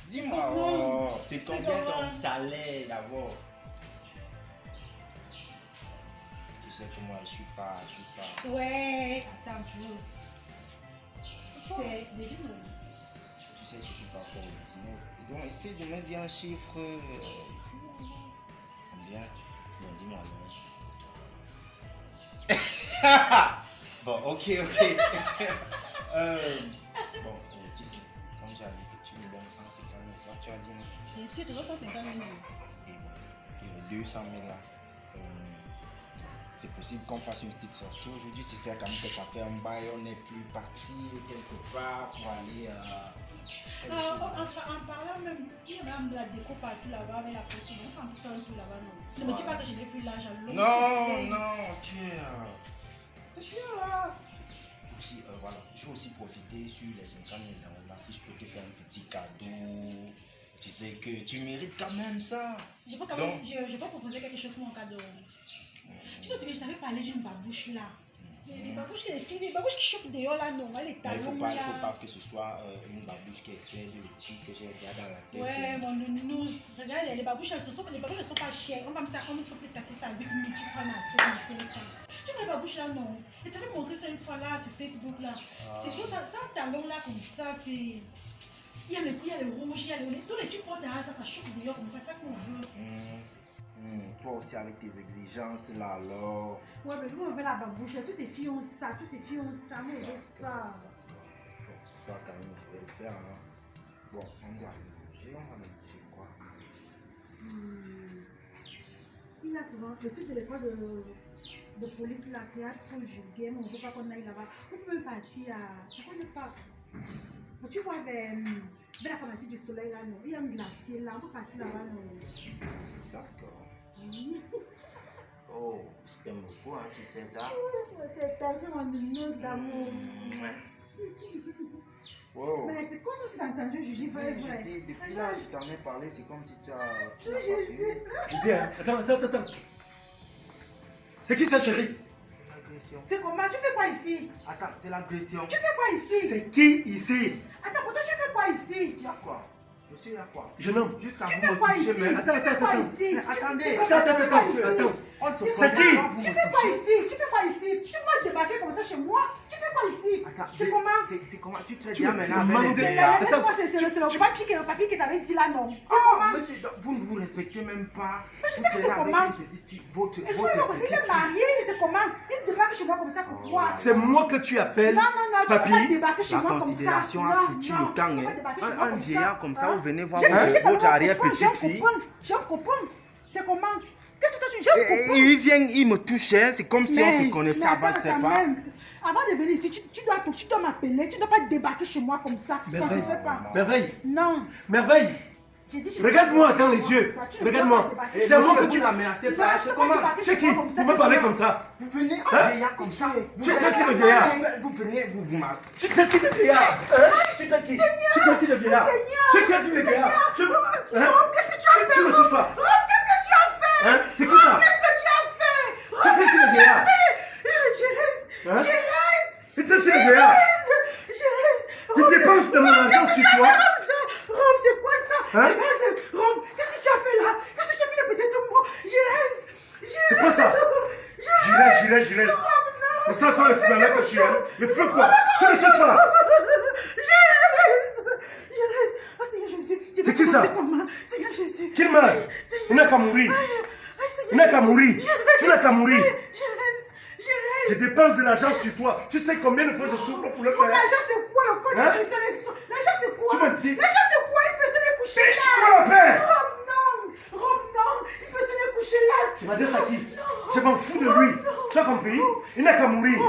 Dis-moi, c'est combien ton salaire d'abord? Tu sais que moi, je suis pas. Ouais, attends, c'est des livres. Tu sais que je suis pas fort ordinaire. Donc, essaie de me dire un chiffre. Combien? Bon, dis-moi alors. Bon, ok. Bon, tu sais, comme j'ai dit que tu me donnes 150 000, ça tu as dit non? Bien sûr, tu dois 150 000. Et bon, les 200 000 là, c'est possible qu'on fasse une petite sortie aujourd'hui. Si c'est quand même que ça fait un bail, on n'est plus parti quelque part pour aller En parlant même, il y a même de la déco partout là-bas avec la pression. On peut faire un tout là-bas, non. Ne me dis pas que je n'ai plus l'argent. Non, tu es... C'est bien là. Aussi, voilà, je vais aussi profiter sur les 50 000 là, si je peux te faire un petit cadeau. Tu sais que tu mérites quand même ça. Je peux proposer quelque chose pour mon cadeau. Tu sais, je t'avais parlé d'une babouche là. Les babouches, les filles, les babouches qui chauffent dehors là, non, les talons là. Il ne faut pas que ce soit une babouche qui excède le prix que j'ai déjà dans la tête. Ouais, mon nounours. Regarde, les babouches, les babouches ne sont pas chères. On va me dire, on peut peut-être tasser ça avec 8 000, tu prends ma soeur, ça. Tu vois les babouches là, non. Je t'avais montré ça une fois là sur Facebook là. C'est tout ça, un talon là comme ça, c'est. Il y a le rouge, il y a le. Tous les filles portent derrière ça, ça chauffe dehors comme ça, c'est ça qu'on veut. Toi aussi avec tes exigences là alors. Ouais, mais nous on veut la babouche, toutes les filles ont ça, moi je veux ça. Toi quand même, je vais le faire. Hein. Bon, on doit aller manger, on va manger quoi? Il y a souvent le truc de l'école de police là, c'est un truc vulgaire, mais on ne veut pas qu'on aille là-bas. On peut partir à. Pourquoi ne pas? Tu vois vers la pharmacie du soleil là, non? Il y a un glacier là, on peut partir là-bas, non? D'accord. Oh, je t'aime beaucoup, hein, tu sais ça. C'est mon nounours d'amour. Wow. Mais c'est quoi ça, c'est entendu, je dis vrai. Je dis, depuis là, je t'en ai parlé, c'est comme si tu n'as pas suivi. Je dis, attends. C'est qui ça, chérie? L'agression. C'est comment? Tu fais quoi ici? Attends, c'est l'agression. Tu fais quoi ici? C'est qui ici? Attends, pourtant tu fais quoi ici? Il y a quoi? Je suis là quoi? Jeune homme. Jusqu'à Tu vous fais me quoi toucher ici? même. Attends. Attendez. Attends. C'est qui? Tu fais quoi ici? Tu vas débarquer comme ça chez moi? Tu fais quoi ici? Attends, C'est comment? C'est comment? Tu te Tu dis me maintenant avec demandes- les gars. Laisse-moi, c'est le papier que t'avais dit là, non? C'est Oh, comment? monsieur, vous ne vous respectez même pas. Mais je Vous sais que c'est tenez avec comment. une petite fille, votre Il faut parce qu'il est marié, c'est comment? Il débarque chez moi comme ça pour toi. C'est moi que tu appelles Non, tu peux papy. pas débarquer chez La moi comme ça. considération a foutu le camp. Tu peux pas débarquer chez moi Un comme vieillard comme ça, hein? vous venez voir J'ai votre arrière-petite fille. J'ai un copain. C'est comment? Qu'est-ce que tu dis? J'ai un Et copain. il vient, il me touchait, c'est comme si on se connaissait avant, je sais quand pas. même, avant de venir ici, tu dois m'appeler. Tu ne dois pas débarquer chez moi comme ça. Ça ne se fait pas. Merveille. Non. J'ai dit, Regarde-moi dans les yeux. Regarde-moi. C'est à moi que tu la menacez pas, c'est comment? Tu es qui? Vous me parlez comme ça. Vous venez un vieillard comme ça. Tu es qui le vieillard? Vous venez, vous marquez. Tu es qui le vieillard? Tu es qui? Tu es qui le vieillard? Tu es qui le vieillard? Qu'est-ce que tu as fait? Tu me touches pas. Qu'est-ce que tu as fait? C'est qui ça? Qu'est-ce que tu as fait? Tu es qui le vieillard? Jérez. Tu es qui le vieillard? Il dépense de mon argent sur toi. Rome, c'est quoi ça? Hein? Regarde, Rome, qu'est-ce que tu as fait là? Qu'est-ce que tu as fait peut-être moi? Jérez. C'est quoi ça? J'irai. Mais ça sont les fumeurs que tu aimes. Le feu quoi? Tu ne touches pas. Jérez. Oh Seigneur Jésus. C'est qui ça? Seigneur Jésus. Qu'il meurt. Il n'a qu'à mourir. Il n'a qu'à mourir. Tu n'as qu'à mourir. Je dépense de l'argent sur toi. Tu sais combien de fois je souffre pour le faire? L'argent c'est quoi le code? L'argent c'est quoi? Tu me dis. L'argent c'est quoi? Une personne est couchée là. Fiche-moi la paix. Rome, non. Une personne est couchée là. Tu m'as dit ça qui? Je m'en fous de lui. Tu as compris? Il n'a qu'à mourir.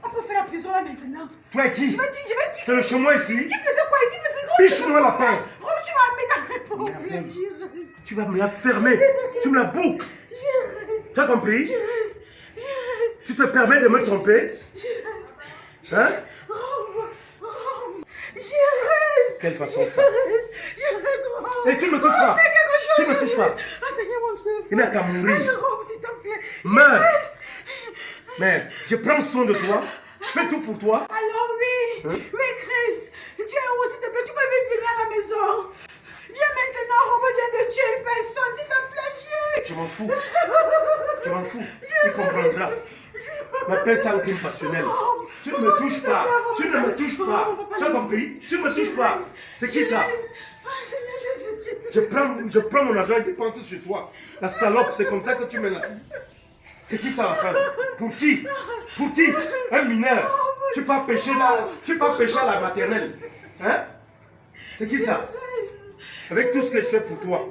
On peut faire la prison là maintenant. Tu es qui? Je vais dire. C'est le chemin ici. Tu faisais quoi ici? Fiche-moi la paix. Rome, tu m'as mis dans mes problèmes. Tu vas me la fermer. Tu me la boucles. Tu as compris? Tu te permets de me tromper? Hein? Quelle façon ça? Et tu ne me touches pas. Tu ne me touches pas. Il n'a qu'à mourir. Meurs. Mais je prends soin de toi. Je fais tout pour toi. Alors oui. Hein? Oui, Chris. Tu es où, s'il te plaît? Tu peux vite venir à la maison. Viens maintenant, Rome vient de tuer une personne. S'il te plaît, viens. Je m'en fous. Je m'en fous. Il comprendra. M'appelle ça un crime passionnel. Tu ne me touches pas. Tu ne me touches pas. Tu as compris? Tu ne me touches pas. C'est qui ça? Je prends mon argent et dépense sur toi. La salope, c'est comme ça que tu mènes la vie. C'est qui ça la femme? Pour qui? Pour qui? Un mineur. Tu pars pêcher à la maternelle. Hein? C'est qui ça? Avec tout ce que je fais pour toi.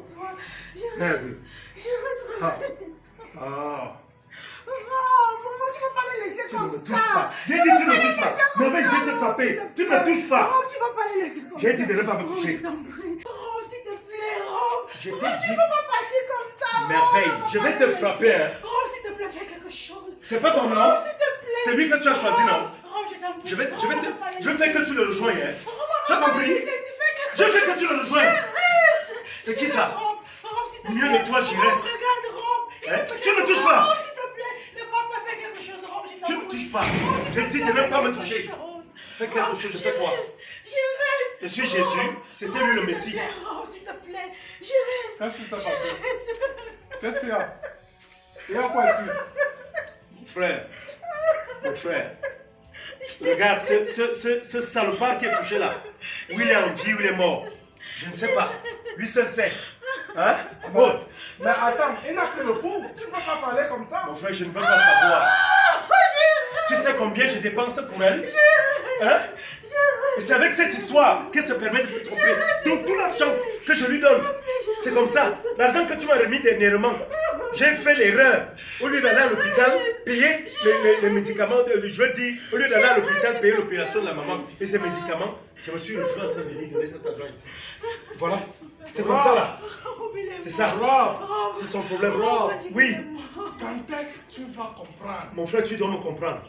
Merde. Ah. Tu peux pas le laisser c'est Tu ne comme me ça. touches pas. J'ai dit tu ne me touches pas. Merveille, je vais te frapper. Tu ne me touches pas. Rob, tu vas pas les laisser comme ça. J'ai dit de ne pas me Rob, toucher. je t'en prie. Rob, s'il te plaît, Rob. Je t'ai Rob, tu dit. ne peux pas partir comme ça. Rob. Merveille, On va je pas vais les te laisser. frapper. Hein. Rob, s'il te plaît, fais quelque chose. C'est pas ton nom. Rob, s'il te plaît. C'est lui que tu as choisi, non? Rob, je t'en prie. Je vais Rob, on va pas les faire que tu le rejoignes. Hein. Rob, on Tu as va pas compris? les laisser. Fais quelque Je chose. veux que tu le rejoignes. C'est qui ça? Rob, s'il te plaît. Mieux de toi, j'y reste. Rob, regarde, Rob. Hein? Tu ne me touches pas. Rob, s'il te plaît. Ne pas faire quelque chose, Rob. Je t'en Tu ne me prie. touches pas. Rob, s'il te J'ai dit de plaît, ne pas me fais toucher. quelque chose. Fais quelque chose, je fais quoi? Je reste. Je suis Jésus. C'était lui le Messie. S'il te plaît, je reste. Qu'est-ce qui s'est passé? Qu'est-ce qu'il y a? Il y a quoi ici? Mon frère. Regarde, ce salopard qui est couché là. Où il est en vie, où il est mort. Je ne sais pas. Lui seul sait. Hein? Oh. Mais attends, il n'a que le pouls. Tu ne peux pas parler comme ça. Mon frère, je ne veux pas savoir. Tu sais combien je dépense pour elle? Hein? Et c'est avec cette histoire qu'elle se permet de me tromper. Donc tout l'argent que je lui donne, c'est comme ça. L'argent que tu m'as remis dernièrement, j'ai fait l'erreur. Au lieu d'aller à l'hôpital, payer les médicaments, je veux dire, au lieu d'aller à l'hôpital, payer l'opération de la maman et ses médicaments, je me suis retrouvé en train de lui donner cet argent ici. Voilà. C'est comme ça là. C'est ça. C'est son problème. Oui. Quand est-ce que tu vas comprendre? Mon frère, tu dois me comprendre.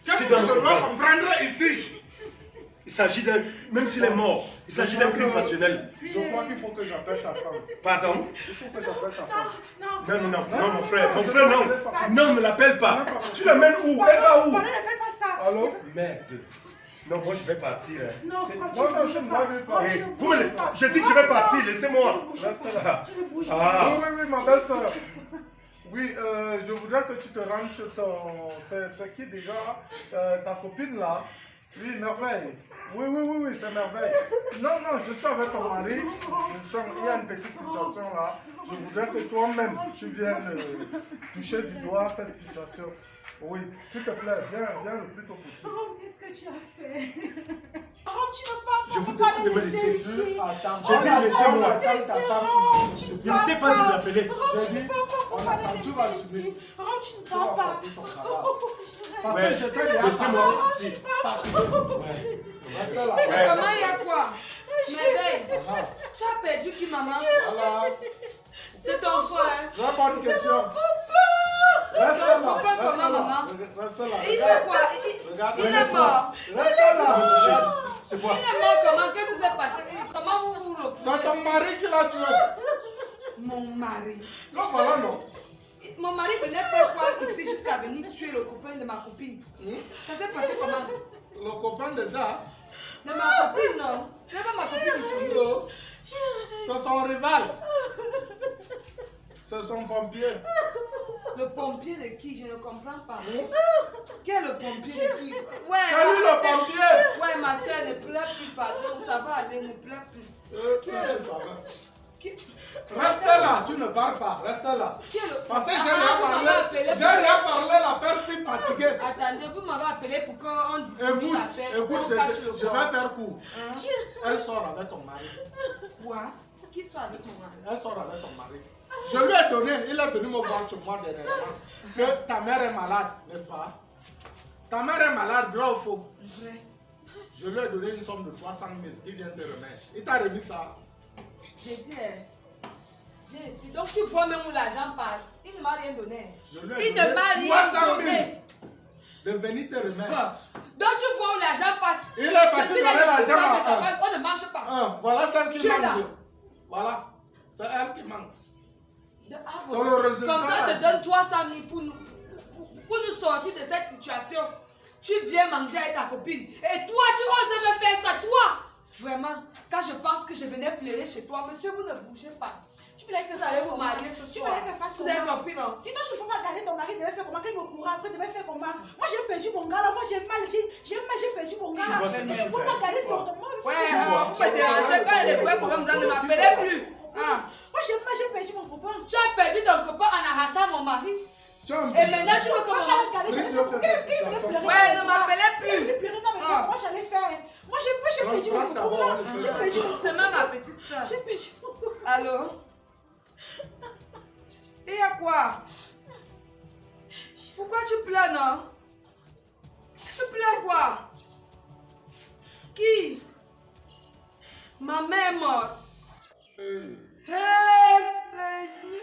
Qu'est-ce Tu que dois je me dois comprendre. comprendre ici? Il s'agit d'un, même s'il est mort, il s'agit d'un crime passionnel. Je crois qu'il faut que j'appelle ta femme. Pardon? Il faut que j'appelle ta femme. Non, mon frère, non. Non, ne l'appelle pas. Tu l'amènes où? Elle va où? Pardon, ne fais pas ça. Allô? Merde. Non, moi je vais partir. Hein. Non, C'est- Rob, Moi, tu non, ne je ne bouges pas. vais pas. Rob, Eh, tu ne vous me bouges le- pas. je dis que je vais partir, laissez-moi. Tu ne bouges pas. Tu ne bouges pas. Ah. Oui, ma belle-sœur. Oui, je voudrais que tu te rendes chez ton... C'est qui déjà? Ta copine là? Oui, Merveille. Oui, c'est Merveille. Non, je suis avec ton mari. Il y a une petite situation là. Je voudrais que toi-même, tu viennes toucher du doigt cette situation. Oui, s'il te plaît, viens le plus tôt possible. Rob, qu'est-ce que tu as fait? Rob, tu ne peux pas. Je vous demande de me laisser. ici. Attends, J'ai dit laissez-moi. Laissez ici, Rob, tu ne Il n'était pas dit de l'appeler. Rob, tu J'ai ne dit, peux pas. on On va attend, les tu vas laisser assumer. ici. Rob, tu ne Tu peux vas pas. porter ton travail. Parce Ouais. que je t'ai déjà Laissez-moi parlé. partir. Ouais. Reste là. Ouais. Maman, il y a quoi? Merveille, tu as perdu qui, maman? Voilà. C'est ton frère. Très bonne question. Reste là. Ton papa, Reste comment, là. maman? Reste là. Et il Regarde. fait quoi? Regarde. Il est mort. Reste là. C'est quoi? Il est mort comment? Qu'est-ce qui s'est passé? Comment vous vous C'est retrouvez? ton mari qui l'a tué. Mon mari. Non, voilà, non. Mon mari venait faire quoi ici jusqu'à venir tuer le copain de ma copine? Ça s'est passé comment? Le copain déjà, De ma copine, non. C'est pas ma copine ici. c'est son rival. C'est son pompier. Le pompier de qui? Je ne comprends pas. Qui est le pompier de qui? Ouais, C'est lui le pompier. Ouais, ma soeur ne pleure plus, pardon. Ça va aller, ne pleure plus. Ça, je savais. Qui, Reste là, tu ne parles pas. Reste là. qui est le... Parce que j'ai Ah, vous m'avez rien appelé parlé. J'ai rien parlé, la personne fatiguée. Attendez, vous m'avez appelé pour qu'on discute Écoute, l'affaire. écoute, qu'on cache le je corps. vais faire court. Elle sort avec ton mari. Quoi? Qui soit avec mon mari? Elle sort avec ton mari. Je lui ai donné, il est venu me voir chez moi dernièrement, que ta mère est malade, n'est-ce pas? Ta mère est malade, vrai ou faux? Vrai. Je lui ai donné une somme de 300 000, il vient te remettre. Il t'a remis ça. J'ai dit, viens ici. Donc tu vois même où l'argent passe. Il ne m'a rien donné. Je lui ai Il ne donné m'a rien 300 000 donné. de venir te remettre. Donc tu vois où l'argent passe. Il est parti Je suis donner là, je suis l'argent là, mais ça à va, on ne marche pas. Voilà celle qui Je suis là. manque. Voilà, c'est elle qui manque. Ah, C'est le résultat. comme ça, on te donne 300 000 pour nous sortir de cette situation. Tu viens manger avec ta copine. Et toi, tu oses me faire ça, toi. Vraiment, quand je pense que je venais pleurer chez toi, monsieur, vous ne bougez pas. Tu voulais que Vous allez vous marier ce Tu soir. voulais que fasse Vous avez comment? compris, non? Sinon, je ne peux pas garder ton mari, devait faire comment? Qu'il me courra après, devait faire comment? Moi, j'ai perdu mon gars là, moi j'ai mal, j'ai perdu mon gars là. vois ce que Je tu ne peux fais. pas garder ton moi. Ouais, vous me dérangez quand il y a des vrais problèmes, vous ne m'appelez plus. Ah. Moi, j'ai perdu mon copain. Tu as perdu ton copain en arrachant mon mari. Tu as un Et maintenant, tu veux que Moi, mon quand mari... elle regardait, Oui, j'allais tu veux que faire. cette Qui voulait situation pleurer? Ouais, ne m'appelez Qui voulait plus. pleurer dans mes Ah. Moi, j'allais faire. Moi, j'ai perdu mon Prends d'abord, copain. laissez-la. J'ai perdu. C'est même ma petite soeur. J'ai perdu mon copain. Allô? Il y a quoi? Pourquoi tu pleures, non? Tu pleures quoi? Qui? Ma mère est morte. Hey, Seigneur!